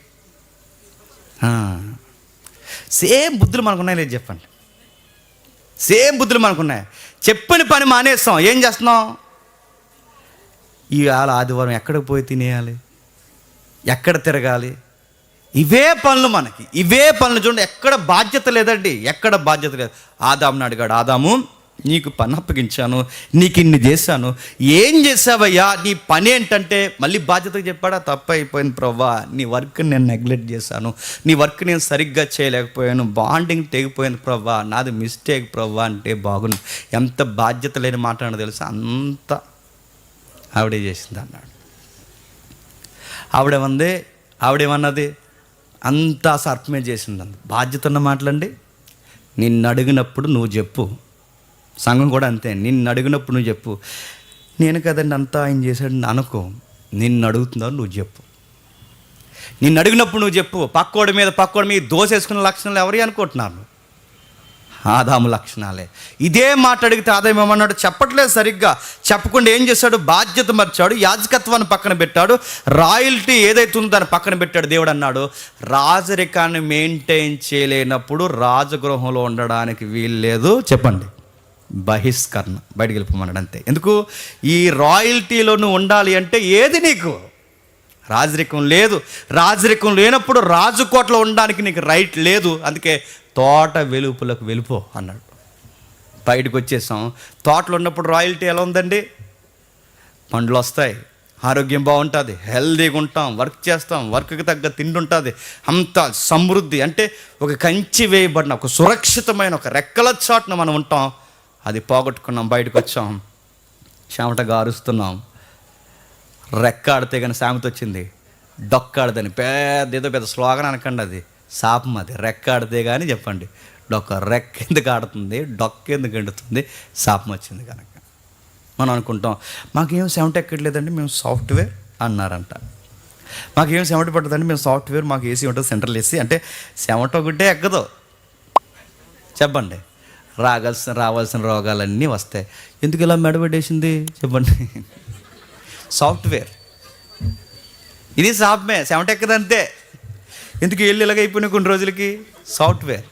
సేమ్ బుద్ధులు మనకున్నాయి లేదు చెప్పండి, సేమ్ బుద్ధులు మనకున్నాయి. చెప్పని పని మానేస్తాం, ఏం చేస్తున్నాం? ఇవాళ ఆదివారం ఎక్కడికి పోయి తినేయాలి, ఎక్కడ తిరగాలి, ఇవే పనులు మనకి, ఇవే పనులు. చూడండి, ఎక్కడ బాధ్యత లేదండి, ఎక్కడ బాధ్యత లేదు. ఆదాముని అడిగాడు, ఆదాము నీకు పని అప్పగించాను, నీకు ఇన్ని చేశాను, ఏం చేసావయ్యా, నీ పని ఏంటంటే మళ్ళీ బాధ్యతగా చెప్పాడా? తప్పు అయిపోయింది ప్రవ్వా, నీ వర్క్ నేను నెగ్లెక్ట్ చేశాను, నీ వర్క్ నేను సరిగ్గా చేయలేకపోయాను, బాండింగ్ తెగిపోయింది ప్రవ్వా, నాది మిస్టేక్ ప్రవ్వా అంటే బాగుంది. ఎంత బాధ్యత లేని మాట తెలుసా, అంత ఆవిడే చేసింది అన్నాడు. ఆవిడేమన్నది, అంతా సర్పమే చేసింది. బాధ్యత ఉన్న మాటలండి. నిన్ను అడిగినప్పుడు నువ్వు చెప్పు. సంఘం కూడా అంతే, నిన్ను అడిగినప్పుడు నువ్వు చెప్పు. నేను కదండి అంతా ఆయన చేశాడు అనుకో, నిన్ను అడుగుతున్నావు నువ్వు చెప్పు. నిన్ను అడిగినప్పుడు నువ్వు చెప్పు. పక్కోడి మీద దోశ వేసుకున్న లక్షణాలు ఎవరి అనుకుంటున్నారు? ఆదాము లక్షణాలే. ఇదే మాట అడిగితే ఆదాము ఏమన్నాడు? చెప్పట్లేదు సరిగ్గా. చెప్పకుండా ఏం చేశాడు? బాధ్యత మర్చాడు, యాజకత్వాన్ని పక్కన పెట్టాడు, రాయల్టీ ఏదైతే ఉందో దాన్ని పక్కన పెట్టాడు. దేవుడు అన్నాడు, రాజరికాన్ని మెయింటైన్ చేయలేనప్పుడు రాజగృహంలో ఉండడానికి వీలు లేదు, చెప్పండి, బహిష్కరణ, బయటికి వెళ్ళిపోమన్నాడు. అంతే. ఎందుకు? ఈ రాయల్టీలో నువ్వు ఉండాలి అంటే ఏది నీకు? రాజరికం లేదు. రాజరికం లేనప్పుడు రాజుకోటలో ఉండడానికి నీకు రైట్ లేదు. అందుకే తోట వెలుపులకు వెళ్ళిపో అన్నాడు. బయటకు వచ్చేసాం. తోటలో ఉన్నప్పుడు రాయల్టీ ఎలా ఉందండి? పండ్లు వస్తాయి, ఆరోగ్యం బాగుంటుంది, హెల్దీగా ఉంటాం, వర్క్ చేస్తాం, వర్క్కి తగ్గ తిండి ఉంటుంది, అంత సమృద్ధి. అంటే ఒక కంచి వేయబడిన ఒక సురక్షితమైన ఒక రెక్కల చాటున మనం ఉంటాం. అది పోగొట్టుకున్నాం, బయటకు వచ్చాం, చెమటగా అరుస్తున్నాం. రెక్క ఆడితే కానీ సామెత వచ్చింది, డొక్కాడదని. ఏదో పెద్ద స్లోగన్ అనకండి, అది శాపం. అది రెక్క ఆడితే కానీ చెప్పండి, రెక్క ఎందుకు ఆడుతుంది, డొక్క ఎందుకు ఎండుతుంది, శాపం వచ్చింది కనుక. మనం అనుకుంటాం మాకేం చెమట ఎక్కట్లేదండి, మేము సాఫ్ట్వేర్ అన్నారంట. మాకేం చెమట పట్టదండి, మేము సాఫ్ట్వేర్, మాకు ఏసీ ఉంటుంది, సెంట్రల్ ఏసీ. అంటే చెమట ఒకటే ఎక్కదు చెప్పండి, రావాల్సిన రోగాలన్నీ వస్తాయి. ఎందుకు ఇలా మెడబెట్టేసింది చెప్పండి? సాఫ్ట్వేర్ ఇది శాపమే, చెమట ఎక్కదంతే. ఎందుకు వెళ్ళి ఇలాగ అయిపోయినాయి కొన్ని రోజులకి? సాఫ్ట్వేర్.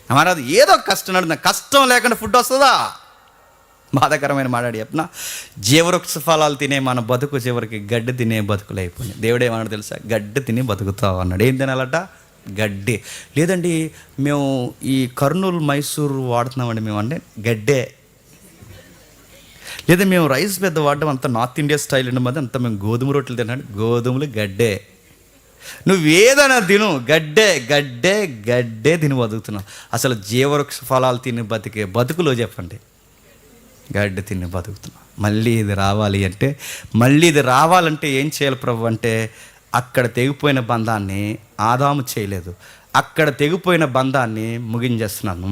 మరి అది ఏదో కష్టం నడుతుంది. కష్టం లేకుండా ఫుడ్ వస్తుందా? బాధాకరమైన మాట్లాడి చెప్పిన జీవవృక్ష ఫలాలు తినే మన బతుకు చివరికి గడ్డి తినే బతుకులు అయిపోయినాయి. దేవుడు ఏమన్నాడు తెలుసా? గడ్డి తిని బతుకుతావు అన్నాడు. ఏం తినాలట? గడ్డి. లేదండి మేము ఈ కర్నూలు మైసూరు వాడుతున్నామండి మేము, అంటే గడ్డే. లేదా మేము రైస్ పెద్ద వాడడం అంతా నార్త్ ఇండియా స్టైల్ ఉండడం అది అంతా మేము గోధుమ రొట్టెలు తిన్నాడు, గోధుమలు గడ్డే. నువ్వేదైనా తిను, గడ్డే గడ్డే గడ్డే తిని బతుకుతున్నావు. అసలు జీవవృక్ష ఫలాలు తిని బతికే బతుకులో చెప్పండి, గడ్డి తిని బతుకుతున్నావు. మళ్ళీ ఇది రావాలంటే ఏం చేయాలి ప్రభు అంటే, అక్కడ తెగిపోయిన బంధాన్ని ఆదాము చేయలేదు, అక్కడ తెగిపోయిన బంధాన్ని ముగించేస్తున్నాను.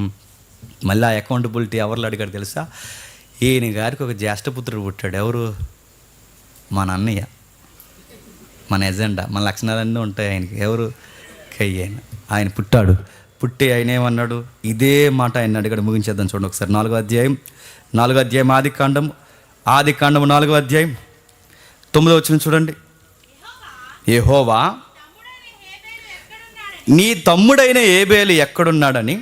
మళ్ళీ ఆ అకౌంటబిలిటీ ఎవరిలో అడిగాడు తెలుసా? ఈయన గారికి ఒక జ్యేష్ఠపుత్రుడు పుట్టాడు. ఎవరు? మన అన్నయ్య, మన ఎజెండా, మన లక్షణాలన్నీ ఉంటాయి ఆయనకి. ఎవరు? కయ్యను. ఆయన పుట్టాడు. పుట్టి ఆయన ఏమన్నాడు? ఇదే మాట ఆయన అడిగాడు. ముగించేద్దాం చూడండి ఒకసారి. 4వ అధ్యాయం ఆది కాండము 4వ అధ్యాయం 9వ వచనం చూడండి. యెహోవా నీ తమ్ముడైన ఏబేలు ఎక్కడున్నాడని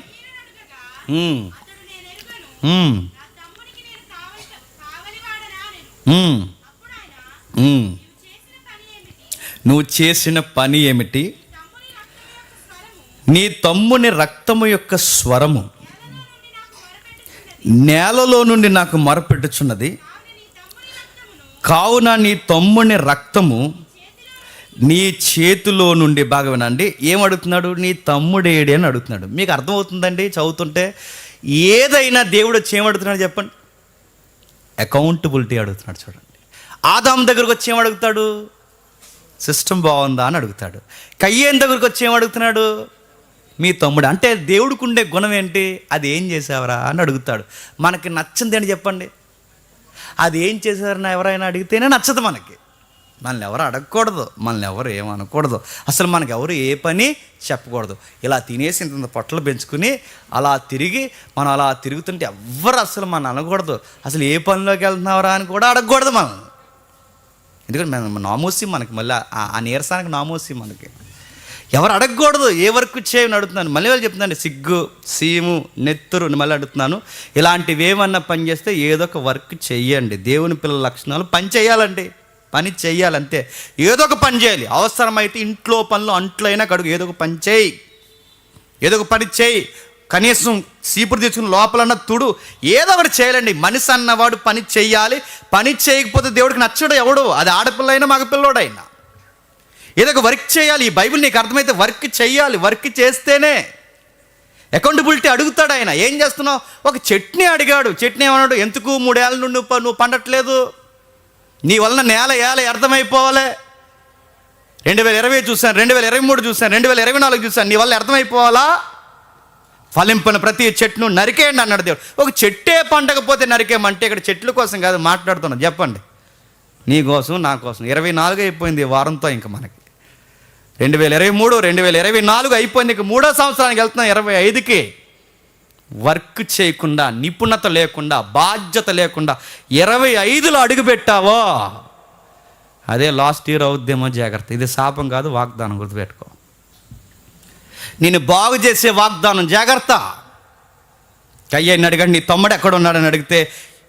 నువ్వు చేసిన పని ఏమిటి? నీ తమ్ముని రక్తము యొక్క స్వరము నేలలో నుండి నాకు మొరపెట్టుచున్నది. కావున నీ తమ్ముని రక్తము నీ చేతిలో నుండి, బాగా వినండి, ఏమడుగుతున్నాడు? నీ తమ్ముడేడి అని అడుగుతున్నాడు. మీకు అర్థమవుతుందండి చదువుతుంటే? ఏదైనా దేవుడు వచ్చి ఏమడుగుతున్నాడు చెప్పండి? అకౌంటబిలిటీ అడుగుతున్నాడు. చూడండి, ఆదాము దగ్గరకు వచ్చి ఏమడుగుతాడు? సిస్టమ్ బాగుందా అని అడుగుతాడు. కయ్యేన్ దగ్గరకు వచ్చి ఏమడుగుతున్నాడు? మీ తమ్ముడు. అంటే దేవుడికి ఉండే గుణం ఏంటి? అది ఏం చేసావరా అని అడుగుతాడు. మనకి నచ్చింది అని చెప్పండి, అది ఏం చేశారని ఎవరైనా అడిగితేనే నచ్చదు మనకి. మనల్ని ఎవరు అడగకూడదు, మనల్ని ఎవరు ఏమనకూడదు, అసలు మనకు ఎవరు ఏ పని చెప్పకూడదు. ఇలా తినేసి ఇంత పొట్టలు పెంచుకుని అలా తిరిగి మనం అలా తిరుగుతుంటే ఎవ్వరు అసలు మనం అనకూడదు. అసలు ఏ పనిలోకి వెళ్తున్నావరా అని కూడా అడగకూడదు మనం. ఎందుకంటే మనం నామోసి, మనకి మళ్ళీ ఆ నీరసానికి నామోసి మనకి. ఎవరు అడగకూడదు. ఏ వర్క్ చేయని అడుగుతున్నాను. మళ్ళీ వాళ్ళు చెప్తున్నాను, సిగ్గు, సీము, నెత్తురు మళ్ళీ అడుగుతున్నాను. ఇలాంటివి ఏమన్నా పని చేస్తే ఏదో ఒక వర్క్ చెయ్యండి. దేవుని పిల్లల లక్షణాలు పని చేయాలండి, పని చెయ్యాలంతే. ఏదో ఒక పని చేయాలి. అవసరమైతే ఇంట్లో పనులు అంట్లైనా కడుగు, ఏదో ఒక పని చేయి, ఏదో ఒక పని చేయి. కనీసం సీపురు తీసుకుని లోపలన్న తుడు, ఏదో ఒకటి చేయాలండి. మనిషి అన్నవాడు పని చెయ్యాలి. పని చేయకపోతే దేవుడికి నచ్చడు ఎవడు, అది ఆడపిల్ల అయినా మగపిల్లోడైనా. ఏదో ఒక వర్క్ చేయాలి. ఈ బైబిల్ నీకు అర్థమైతే వర్క్ చేయాలి. వర్క్ చేస్తేనే అకౌంటబిలిటీ అడుగుతాడు ఆయన. ఏం చేస్తున్నావు? ఒక చట్నీ అడిగాడు. చట్నీ ఏమన్నాడు? ఎందుకు 3 ఏళ్ళ నుండి నువ్వు పండట్లేదు, నీ వలన నేల అర్థమైపోవాలి. 2020 చూశాను, 2023 చూశాను, 2024 చూశాను, నీ వల్ల అర్థమైపోవాలా? ఫలింపని ప్రతి చెట్టును నరికేయండి అన్నాడు దేవుడు. ఒక చెట్టే పండకపోతే నరికేయమంటే ఇక్కడ చెట్ల కోసం కాదు మాట్లాడుతున్నాను. చెప్పండి, నీ కోసం, నా కోసం. 24 అయిపోయింది వారంతో. ఇంకా మనకి 2023, 2024 అయిపోయింది. ఇంక 3వ సంవత్సరానికి వెళ్తున్నాం, 25కి. వర్క్ చేయకుండా, నిపుణత లేకుండా, బాధ్యత లేకుండా 25లో అడుగు పెట్టావో అదే లాస్ట్ ఇయర్ అవుద్దేమో. జాగ్రత్త, ఇది శాపం కాదు, వాగ్దానం. గుర్తుపెట్టుకో, నేను బాగు చేసే వాగ్దానం. జాగ్రత్త. కయ్యని అడిగాడు, నీ తమ్ముడు ఎక్కడ ఉన్నాడని అడిగితే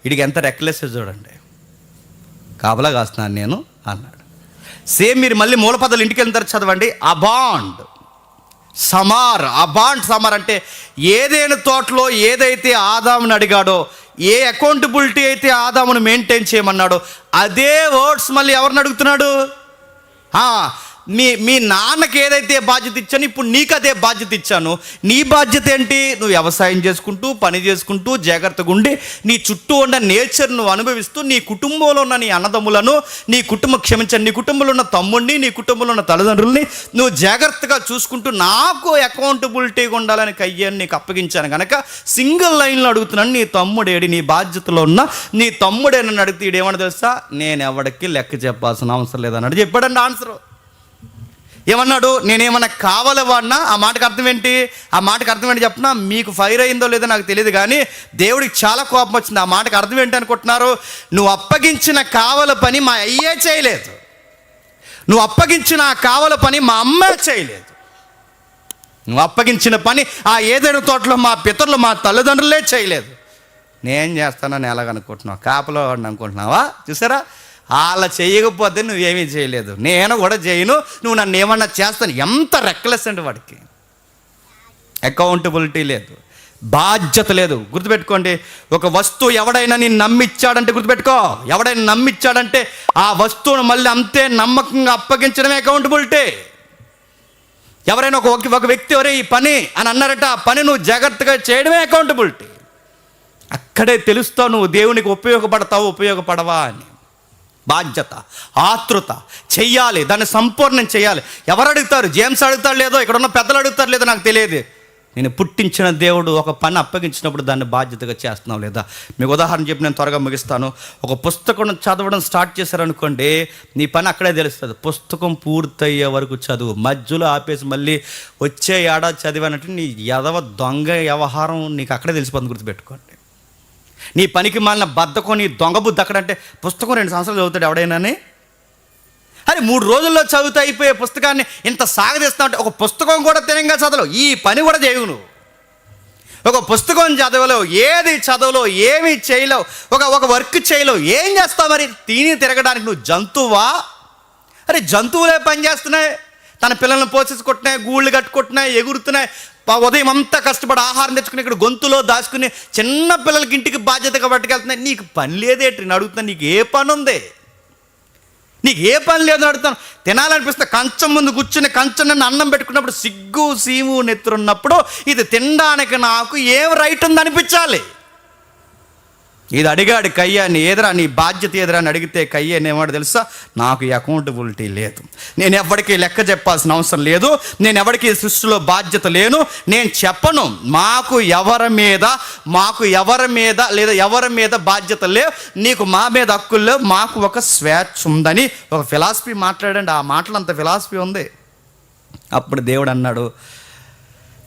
వీడికి ఎంత రెక్లెస్ చూడండి. కాపలా కాస్తున్నాను నేను అన్నాడు. సేమ్ మీరు మళ్ళీ మూలపదాలు ఇంటికి వెళ్ళిన తర్వాత చదవండి. అబాండ్ సమార్ అంటే ఏదైనా తోటలో ఏదైతే ఆదాముని అడిగాడో, ఏ అకౌంటబిలిటీ అయితే ఆదామును మెయింటైన్ చేయమన్నాడో, అదే వర్డ్స్ మళ్ళీ ఎవరిని అడుగుతున్నాడు? మీ నాన్నకి ఏదైతే బాధ్యత ఇచ్చాను, ఇప్పుడు నీకు అదే బాధ్యత ఇచ్చాను. నీ బాధ్యత ఏంటి? నువ్వు వ్యవసాయం చేసుకుంటూ, పని చేసుకుంటూ, జాగ్రత్తగా ఉండి, నీ చుట్టూ ఉన్న నేచర్ నువ్వు అనుభవిస్తూ, నీ కుటుంబంలో ఉన్న నీ అన్నదమ్ములను, నీ కుటుంబంలో ఉన్న తమ్ముడిని, నీ కుటుంబంలో ఉన్న తల్లిదండ్రుల్ని నువ్వు జాగ్రత్తగా చూసుకుంటూ, నాకు అకౌంటబిలిటీగా ఉండాలని కయ్యాన్ని నీకు అప్పగించాను కనుక సింగిల్ లైన్లో అడుగుతున్నాను, నీ తమ్ముడేడి? నీ బాధ్యతలో ఉన్న నీ తమ్ముడే నన్ను అడిగితే ఇదేమన్నా తెలుసా? నేను ఎవరికి లెక్క చెప్పాల్సిన అవసరం లేదన్నాడు. చెప్పాడండి ఆన్సర్. ఏమన్నాడు? నేనేమన్నా కావాలవాడినా? ఆ మాటకు అర్థం ఏంటి? చెప్పినా మీకు ఫైర్ అయిందో లేదో నాకు తెలియదు, కానీ దేవుడికి చాలా కోపం వచ్చింది. ఆ మాటకు అర్థం ఏంటి అనుకుంటున్నారు? నువ్వు అప్పగించిన కావల పని మా అయ్యే చేయలేదు, నువ్వు అప్పగించిన ఆ కావల పని మా అమ్మే చేయలేదు, నువ్వు అప్పగించిన పని ఆ ఏదైనా తోటలో మా పితరులు, మా తల్లిదండ్రులే చేయలేదు. నేను చేస్తానని ఎలాగనుకుంటున్నావు? కాపలో వాడిని అనుకుంటున్నావా? చూసారా, అలా చేయకపోతే నువ్వేమీ చేయలేదు, నేను కూడా చేయను, నువ్వు నన్ను ఏమన్నా చేస్తాను. ఎంత రెక్లెస్ అండి వాడికి. అకౌంటబిలిటీ లేదు, బాధ్యత లేదు. గుర్తుపెట్టుకోండి, ఒక వస్తువు ఎవడైనా నేను నమ్మిచ్చాడంటే, గుర్తుపెట్టుకో, ఎవడైనా నమ్మిచ్చాడంటే ఆ వస్తువును మళ్ళీ అంతే నమ్మకంగా అప్పగించడమే అకౌంటబిలిటీ. ఎవరైనా ఒక వ్యక్తి ఎవరే ఈ పని అని అన్నారట, ఆ పని నువ్వు జాగ్రత్తగా చేయడమే అకౌంటబిలిటీ. అక్కడే తెలుస్తావు నువ్వు దేవునికి ఉపయోగపడవా అని. బాధ్యత, ఆతృత, చెయ్యాలి, దాన్ని సంపూర్ణం చేయాలి. ఎవరు అడుగుతారు? జేమ్స్ అడుగుతాడు లేదో, ఇక్కడ ఉన్న పెద్దలు అడుగుతారు లేదో నాకు తెలియదు. నేను పుట్టించిన దేవుడు ఒక పని అప్పగించినప్పుడు దాన్ని బాధ్యతగా చేస్తున్నావు లేదా? మీకు ఉదాహరణ చెప్పి నేను త్వరగా ముగిస్తాను. ఒక పుస్తకం చదవడం స్టార్ట్ చేశారనుకోండి, నీ పని అక్కడే తెలుస్తుంది. పుస్తకం పూర్తయ్యే వరకు చదువు, మధ్యలో ఆపేసి మళ్ళీ వచ్చే ఏడాది చదివానంటే నీ దొంగ వ్యవహారం నీకు అక్కడే తెలిసిపోతుంది. గుర్తుపెట్టుకోండి, నీ పనికి మాలిన బద్ధకం, నీ దొంగ బుద్ధి అక్కడంటే పుస్తకం 2 సంవత్సరాలు చదువుతాడు ఎవడైనాని? అరే 3 రోజుల్లో చదువుతూ అయిపోయే పుస్తకాన్ని ఇంత సాగదీస్తా ఉంటే, ఒక పుస్తకం కూడా తినంగా చదవలేవు, ఈ పని కూడా చేయవు నువ్వు. ఒక పుస్తకం చదవలేవు, ఏది చదవలేవు, ఏమి చేయలేవు, ఒక వర్క్ చేయలేవు, ఏం చేస్తావు మరి? తిరగడానికి నువ్వు జంతువా? అరే జంతువులే పని చేస్తున్నాయి, తన పిల్లల్ని పోషించుకుంటున్నాయి, గూళ్ళు కట్టుకుంటున్నాయి, ఎగురుతున్నాయి, ఉదయం అంతా కష్టపడి ఆహారం తెచ్చుకుని ఇక్కడ గొంతులో దాచుకుని చిన్న పిల్లలకి ఇంటికి బాధ్యతగా పట్టుకెళ్తున్నాయి. నీకు పని లేదేంటి నేను అడుగుతున్నా? నీకు ఏ పని ఉంది? నీకు ఏ పని లేదని అడుగుతాను. తినాలనిపిస్తే కంచం ముందు కూర్చుని కంచం నన్ను అన్నం పెట్టుకున్నప్పుడు సిగ్గు సీము నెత్తురున్నప్పుడు ఇది తినడానికి నాకు ఏం రైట్ ఉంది అనిపించాలి. ఇది అడిగాడు కయ్యాన్ని, ఏదరా నీ బాధ్యత ఏదరా అని అడిగితే కయ్యాన్ని ఏమాడు తెలుసా? నాకు అకౌంటబిలిటీ లేదు, నేను ఎవరికి లెక్క చెప్పాల్సిన అవసరం లేదు, నేను ఎవరికి సృష్టిలో బాధ్యత లేను, నేను చెప్పను. మాకు ఎవరి మీద లేదా ఎవరి మీద బాధ్యత లేవు, నీకు మా మీద హక్కులు లేవు, మాకు ఒక స్వేచ్ఛ ఉందని ఒక ఫిలాసఫీ మాట్లాడండి. ఆ మాటలు అంత ఫిలాసఫీ ఉంది. అప్పుడు దేవుడు అన్నాడు,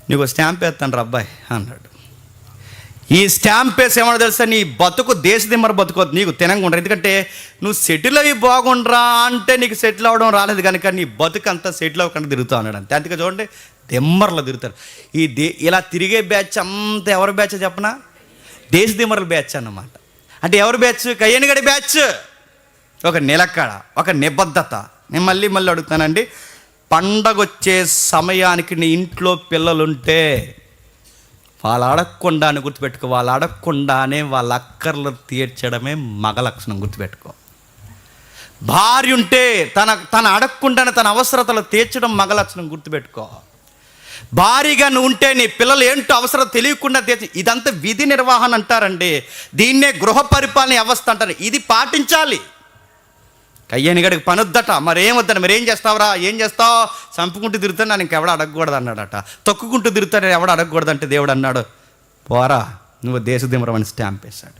నీకు స్టాంప్ వేస్తాను రా అబ్బాయి అన్నాడు. ఈ స్టాంప్ వేసి ఏమన్నా తెలుసా? నీ బతుకు దేశదిమ్మర బతుకోద్దు, నీకు తినంగా ఉండరు. ఎందుకంటే నువ్వు సెటిల్ అయ్యి బాగుండరా అంటే నీకు సెటిల్ అవ్వడం రాలేదు కనుక నీ బతుకు అంతా సెటిల్ అవ్వకుండా తిరుగుతూ ఉన్నాడు అంతే. అందుకే చూడండి, దిమ్మర్లు తిరుగుతారు. ఇలా తిరిగే బ్యాచ్ అంతా ఎవరి బ్యాచ్ చెప్పనా? దేశదిమ్మర్ల బ్యాచ్ అన్నమాట. అంటే ఎవరి బ్యాచ్? కయ్యనిగడి బ్యాచ్. ఒక నిలకడ, ఒక నిబద్ధత. నేను మళ్ళీ అడుగుతానండి, పండగ వచ్చే సమయానికి నీ ఇంట్లో పిల్లలుంటే వాళ్ళు అడగకుండానే గుర్తుపెట్టుకో, వాళ్ళు అడగకుండానే వాళ్ళ అక్కర్లు తీర్చడమే మగ లక్షణం. గుర్తుపెట్టుకో. భార్య ఉంటే తన అడగకుండానే తన అవసరతలు తీర్చడం మగ లక్షణం. గుర్తుపెట్టుకో. భారీగా నువ్వు ఉంటే నీ పిల్లలు ఏంటో అవసరం తెలియకుండా తీర్చి, ఇదంతా విధి నిర్వహణ అంటారండి. దీన్నే గృహ పరిపాలన వ్యవస్థ అంటారు. ఇది పాటించాలి. కయ్యనిగడికి పని వద్దట, మరేం వద్దట, మరేం చేస్తావురా? ఏం చేస్తావు? చంపుకుంటూ తిరుగుతాను, నన్ను ఇంకెవడ అడగకూడదు అన్నాడట. తొక్కుకుంటూ తిరుగుతాడు, ఎవడ అడగకూడదు అంటే దేవుడు అన్నాడు, పోరా నువ్వు దేశదిమ్మరం అని స్టాంప్ వేశాడు.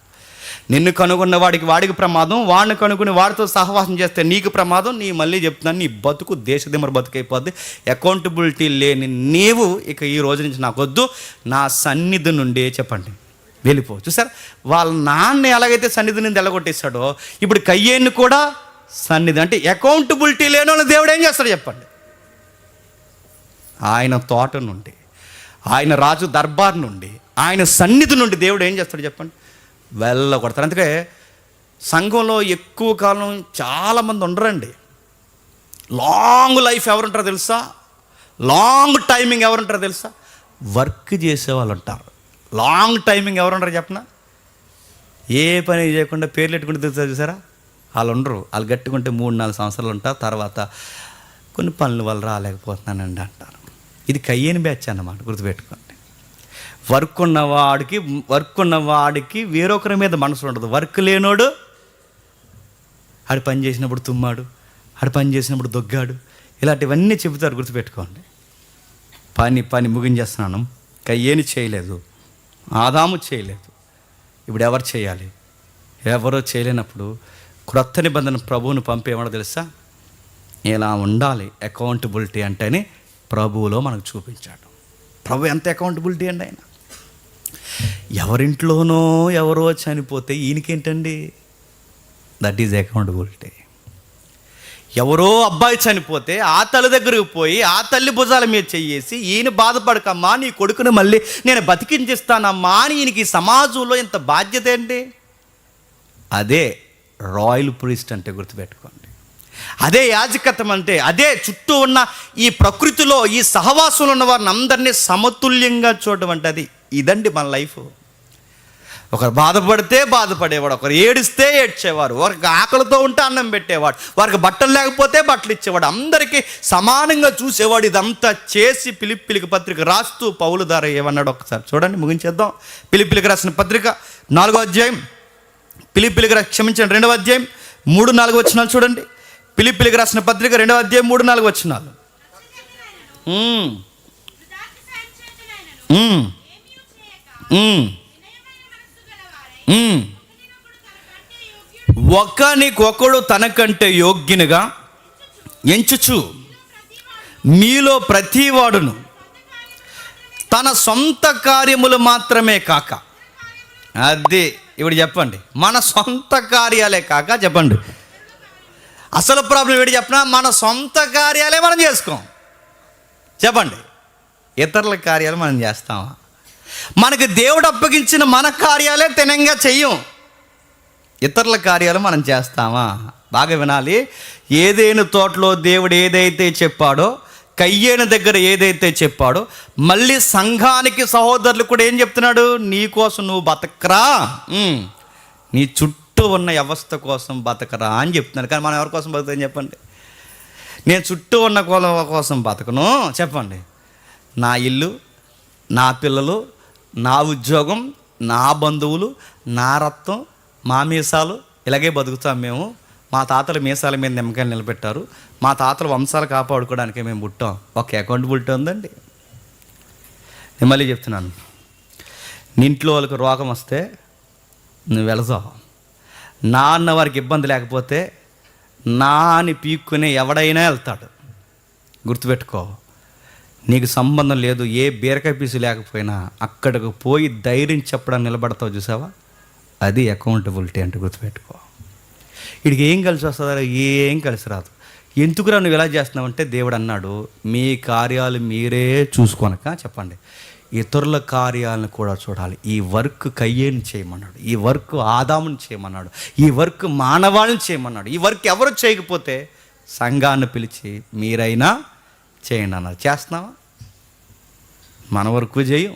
నిన్ను కనుగొన్న వాడికి ప్రమాదం, వాడిని కనుగొని వాడితో సహవాసం చేస్తే నీకు ప్రమాదం. నీ మళ్ళీ చెప్తున్నాను, నీ బతుకు దేశదిమ్మర బతుకైపోద్ది. అకౌంటబిలిటీ లేని నీవు ఇక ఈ రోజు నుంచి నాకు వద్దు, నా సన్నిధి నుండి చెప్పండి వెళ్ళిపో. చూసారు, వాళ్ళ నాన్న ఎలాగైతే సన్నిధి నుండి ఎలగొట్టేశాడో ఇప్పుడు కయ్యేన్ని కూడా సన్నిధి. అంటే అకౌంటబిలిటీ లేని వాళ్ళు దేవుడు ఏం చేస్తాడు చెప్పండి? ఆయన తోట నుండి, ఆయన రాజు దర్బార్ నుండి, ఆయన సన్నిధి నుండి దేవుడు ఏం చేస్తాడు చెప్పండి? వెళ్ళగొడతారు. అందుకే సంఘంలో ఎక్కువ కాలం చాలామంది ఉండరండి. లాంగ్ లైఫ్ ఎవరుంటారో తెలుసా? లాంగ్ టైమింగ్ ఎవరుంటారో తెలుసా? వర్క్ చేసేవాళ్ళు ఉంటారు. లాంగ్ టైమింగ్ ఎవరుంటారో చెప్పనా? ఏ పని చేయకుండా పేర్లు పెట్టుకుంటే తెలుసా చూసారా? వాళ్ళు ఉండరు. వాళ్ళు గట్టుకుంటే 3-4 సంవత్సరాలు ఉంటారు. తర్వాత కొన్ని పనుల వల్ల రాలేకపోతున్నానండి అంటారు. ఇది కయ్యేని బ్యాచ్ అన్నమాట, గుర్తుపెట్టుకోండి. వర్క్ ఉన్నవాడికి వేరొకరి మీద మనసు ఉండదు. వర్క్ లేనోడు ఆడు పని చేసినప్పుడు తుమ్మాడు, ఆడు పని చేసినప్పుడు దొగ్గాడు, ఇలాంటివన్నీ చెబుతారు, గుర్తుపెట్టుకోండి. పని ముగించేస్తున్నాను. కయ్యేని చేయలేదు, ఆదాము చేయలేదు. ఇప్పుడు ఎవరు చేయాలి? ఎవరో చేయలేనప్పుడు క్రొత్త నిబంధన ప్రభువును పంపేమో తెలుసా? ఇలా ఉండాలి అకౌంటబిలిటీ అంటేనే ప్రభువులో మనకు చూపించాడు. ప్రభు ఎంత అకౌంటబిలిటీ అండి ఆయన. ఎవరింట్లోనో ఎవరో చనిపోతే ఈయనకేంటండి? That is accountability. ఎవరో అబ్బాయి చనిపోతే ఆ తల్లి దగ్గరకు పోయి ఆ తల్లి భుజాల మీద చెయ్యేసి, ఈయన బాధపడకమ్మా, నీ కొడుకుని మళ్ళీ నేను బతికించిస్తానమ్మా అని ఈయనకి సమాజంలో ఇంత బాధ్యత ఏంటి? అదే రాయల్ ప్రీస్ట్ అంటే, గుర్తుపెట్టుకోండి. అదే యాజకత్వం అంటే, అదే చుట్టూ ఉన్న ఈ ప్రకృతిలో ఈ సహవాసంలో ఉన్న వారిని అందరినీ సమతుల్యంగా చూడడం అంటే అది. ఇదండి మన లైఫ్. ఒకరు బాధపడితే బాధపడేవాడు, ఒకరు ఏడిస్తే ఏడ్చేవారు, ఒకరికి ఆకలితో ఉంటే అన్నం పెట్టేవాడు, వారికి బట్టలు లేకపోతే బట్టలు ఇచ్చేవాడు, అందరికీ సమానంగా చూసేవాడు. ఇదంతా చేసి ఫిలిప్పీలకు పత్రిక రాస్తూ పౌలు ద్వారా ఏమన్నాడు ఒకసారి చూడండి, ముగించేద్దాం. ఫిలిప్పీలకు రాసిన పత్రిక 4వ అధ్యాయం, ఫిలిప్పీలకు 2వ అధ్యాయం 3-4 వచనాలు చూడండి. ఫిలిప్పీలకు రాసిన పత్రిక 2వ అధ్యాయం 3-4 వచనాలు. ఒకనికొకడు తనకంటే యోగ్యునిగా ఎంచుచు మీలో ప్రతివాడును తన సొంత కార్యములు మాత్రమే కాక, అది ఇప్పుడు చెప్పండి, మన సొంత కార్యాలే కాక, చెప్పండి అసలు ప్రాబ్లం ఏంటి చెప్పినా, మన సొంత కార్యాలే మనం చేసుకోం. చెప్పండి, ఇతరుల కార్యాలు మనం చేస్తామా? మనకి దేవుడు అప్పగించిన మన కార్యాలే తినంగా చెయ్యం, ఇతరుల కార్యాలు మనం చేస్తామా? బాగా వినాలి. ఏదైనా తోటలో దేవుడు ఏదైతే చెప్పాడో, కయ్యేను దగ్గర ఏదైతే చెప్పాడో, మళ్ళీ సంఘానికి సహోదరులు కూడా ఏం చెప్తున్నాడు? నీ కోసం నువ్వు బతకరా, నీ చుట్టూ ఉన్న వ్యవస్థ కోసం బతకరా అని చెప్తున్నాడు. కానీ మనం ఎవరి కోసం బతుకుతాం చెప్పండి? నేను చుట్టూ ఉన్న కోసం బతకను. చెప్పండి, నా ఇల్లు, నా పిల్లలు, నా ఉద్యోగం, నా బంధువులు, నా రక్తం, మా మీసాలు, ఇలాగే బతుకుతాం మేము. మా తాతల మీసాల మీద నిమ్మకాయలు నిలబెట్టారు, మా తాతల వంశాలు కాపాడుకోవడానికే మేము పుట్టాం. ఒక అకౌంటబిలిటీ ఉందండి. నేను మళ్ళీ చెప్తున్నాను, నీ ఇంట్లో వాళ్ళకి రోగం వస్తే నువ్వు వెళతావు. నా అన్న వారికి ఇబ్బంది లేకపోతే నా అని పీక్కునే ఎవడైనా వెళ్తాడు. గుర్తుపెట్టుకో, నీకు సంబంధం లేదు, ఏ బీరకాయ పీసు లేకపోయినా అక్కడికి పోయి ధైర్యం చెప్పడానికి నిలబడతావు. చూసావా, అది అకౌంటబిలిటీ అంటే. గుర్తుపెట్టుకో, వీడికి ఏం కలిసి వస్తుందో ఏం కలిసి రాదు. ఎందుకురా నువ్వు ఇలా చేస్తున్నావంటే, దేవుడు అన్నాడు, మీ కార్యాలు మీరే చూసుకోనక, చెప్పండి, ఇతరుల కార్యాలను కూడా చూడాలి. ఈ వర్క్ కయ్యేని చేయమన్నాడు, ఈ వర్క్ ఆదాముని చేయమన్నాడు, ఈ వర్క్ మానవాళ్ళని చేయమన్నాడు. ఈ వర్క్ ఎవరు చేయకపోతే సంఘాన్ని పిలిచి మీరైనా చేయండి అన్నారు. చేస్తున్నావా? మన వర్క్ చేయం,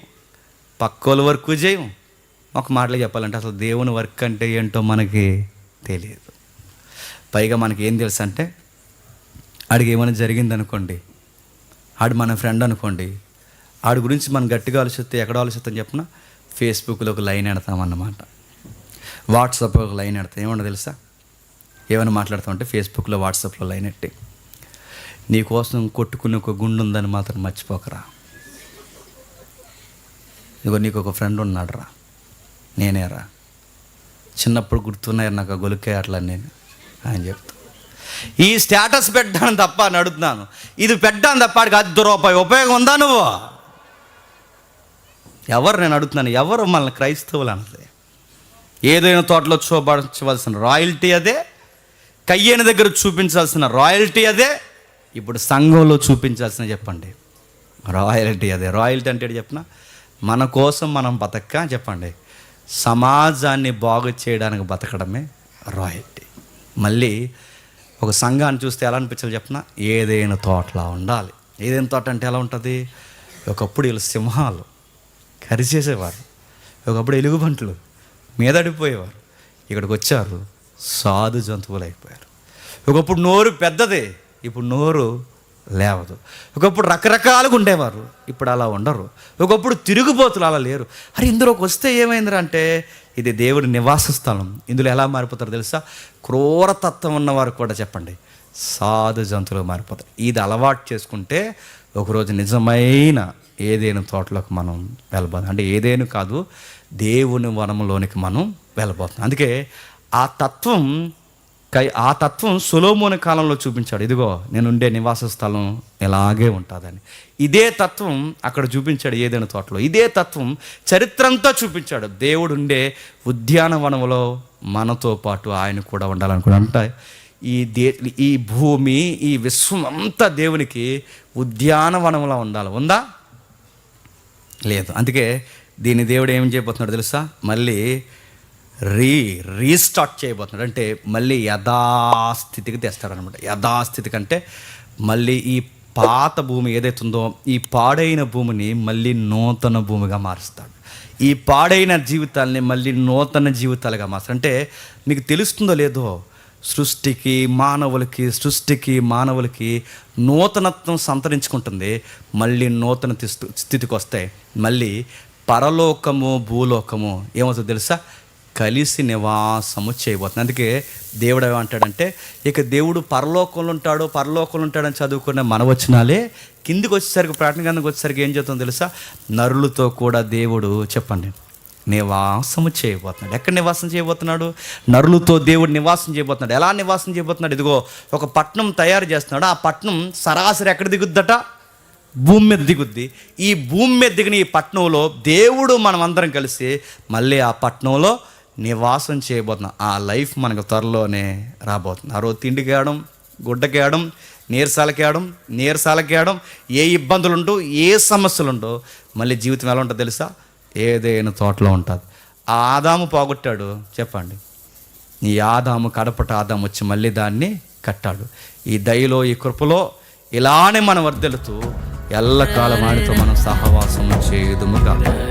పక్కోళ్ళ వర్క్ చేయం. ఒక మాటలో చెప్పాలంటే అసలు దేవుని వర్క్ అంటే ఏంటో మనకి తెలియదు. పైగా మనకి ఏం తెలుసు అంటే, ఆడికి ఏమైనా జరిగింది అనుకోండి, ఆడు మన ఫ్రెండ్ అనుకోండి, ఆడి గురించి మనం గట్టిగా ఆలోచిస్తే ఎక్కడ ఆలోచిస్తాం చెప్పిన, ఫేస్బుక్లో ఒక లైన్ ఎడతామన్నమాట, వాట్సాప్లో ఒక లైన్ ఎడతాం. ఏమన్నా తెలుసా? ఏమైనా మాట్లాడతామంటే ఫేస్బుక్లో, వాట్సాప్లో లైన్ ఎట్టి, నీకోసం కొట్టుకుని ఒక గుండు ఉందని మాత్రం మర్చిపోకరా, ఇగో నీకు ఒక ఫ్రెండ్ ఉన్నాడు రా, నేనేరా, చిన్నప్పుడు గుర్తున్నాయి నాకు ఆ గొలుకే అట్లా నేను అని చెప్తా. ఈ స్టేటస్ పెట్టాను తప్ప అని అడుగుతున్నాను, ఇది పెట్టాను తప్ప ఆడికి ₹10 ఉపయోగం ఉందా? నువ్వు ఎవరు, నేను అడుగుతున్నాను, ఎవరు మనల్ని క్రైస్తవులు అన్నది? ఏదైనా తోటలో చూపించవలసిన రాయల్టీ అదే, కయ్యేని దగ్గర చూపించాల్సిన రాయల్టీ అదే, ఇప్పుడు సంఘంలో చూపించాల్సిన, చెప్పండి, రాయల్టీ అదే. రాయల్టీ అంటే చెప్పిన, మన కోసం మనం బతక, చెప్పండి, సమాజాన్ని బాగు చేయడానికి బతకడమే రాయల్టీ. మళ్ళీ ఒక సంఘాన్ని చూస్తే ఎలా అనిపించాలి చెప్పనా? ఏదైనా తోటలా ఉండాలి. ఏదైనా తోట అంటే ఎలా ఉంటుంది? ఒకప్పుడు వీళ్ళు సింహాలు కరిచేసేవారు, ఒకప్పుడు ఎలుగుబంట్లు మీదడిపోయేవారు. ఇక్కడికి వచ్చారు, సాధు జంతువులు అయిపోయారు. ఒకప్పుడు నోరు పెద్దదే, ఇప్పుడు నోరు లేవదు. ఒకప్పుడు రకరకాలుగా ఉండేవారు, ఇప్పుడు అలా ఉండరు. ఒకప్పుడు తిరుగుబోతులు అలా లేరు. అరే ఇందులోకి వస్తే ఏమైందిరా అంటే, ఇది దేవుడి నివాస స్థలం. ఇందులో ఎలా మారిపోతారో తెలుసా? క్రూరతత్వం ఉన్నవారు కూడా చెప్పండి సాధు జంతువులు మారిపోతారు. ఇది అలవాటు చేసుకుంటే ఒకరోజు నిజమైన ఏదైనా తోటలోకి మనం వెళ్ళబోతాం. అంటే ఏదైనా కాదు, దేవుని వనంలోనికి మనం వెళ్ళబోతున్నాం. అందుకే ఆ తత్వం సొలొమోను కాలంలో చూపించాడు. ఇదిగో నేను ఉండే నివాస స్థలం ఎలాగే ఉంటుందని. ఇదే తత్వం అక్కడ చూపించాడు ఏదైనా తోటలో. ఇదే తత్వం చరిత్రంతా చూపించాడు. దేవుడు ఉండే ఉద్యానవనంలో మనతో పాటు ఆయన కూడా ఉండాలనుకున్నాడు. అంటే ఈ భూమి, ఈ విశ్వం అంతా దేవునికి ఉద్యానవనంలో ఉండాలి. ఉందా? లేదు. అందుకే దీన్ని దేవుడు ఏం చేయబోతున్నాడు తెలుసా? మళ్ళీ రీస్టార్ట్ చేయబోతున్నాడు. అంటే మళ్ళీ యథాస్థితికి తెస్తాడనమాట. యథాస్థితికి అంటే మళ్ళీ ఈ పాత భూమి ఏదైతే ఉందో ఈ పాడైన భూమిని మళ్ళీ నూతన భూమిగా మారుస్తాడు. ఈ పాడైన జీవితాలని మళ్ళీ నూతన జీవితాలుగా మారుస్తాడు. అంటే మీకు తెలుస్తుందో లేదో, సృష్టికి మానవులకి నూతనత్వం సంతరించుకుంటుంది. మళ్ళీ నూతన స్థితికి వస్తాయి. మళ్ళీ పరలోకము భూలోకము ఏమవుతుందో తెలుసా? కలిసి నివాసము చేయబోతుంది. అందుకే దేవుడు ఏమంటాడంటే, ఇక దేవుడు పరలోకంలో ఉంటాడని చదువుకున్న మన వచనాలే కిందికి వచ్చేసరికి, ప్రార్థన కిందకి వచ్చేసరికి ఏం చేస్తుందో తెలుసా? నరులతో కూడా దేవుడు చెప్పండి నివాసము చేయబోతున్నాడు. ఎక్కడ నివాసం చేయబోతున్నాడు? నరులతో దేవుడు నివాసం చేయబోతున్నాడు. ఎలా నివాసం చేయబోతున్నాడు? ఇదిగో ఒక పట్టణం తయారు చేస్తున్నాడు. ఆ పట్టణం సరాసరి ఎక్కడ దిగుద్దట? భూమి మీద దిగుద్ది. ఈ భూమి మీద దిగిన ఈ పట్టణంలో దేవుడు మనం అందరం కలిసి మళ్ళీ ఆ పట్టణంలో నివాసం చేయబోతున్నాం. ఆ లైఫ్ మనకు త్వరలోనే రాబోతుంది. ఆ రోజు తిండికేయడం, గుడ్డకేయడం, నీరసాలకేయడం, ఏ ఇబ్బందులు ఉండవు, ఏ సమస్యలు ఉండవు. మళ్ళీ జీవితం ఎలా ఉంటుందో తెలుసా? ఏదైనా తోటలో ఉంటుంది. ఆ ఆదాము పోగొట్టాడు చెప్పండి. ఈ ఆదాము కడపట ఆదాము వచ్చి మళ్ళీ దాన్ని కట్టాడు. ఈ దయలో, ఈ కృపలో ఇలానే మనం వర్ధిల్లుతూ ఎల్లకాలం ఆయనతో మనం సహవాసం చేయుదుము కాదు.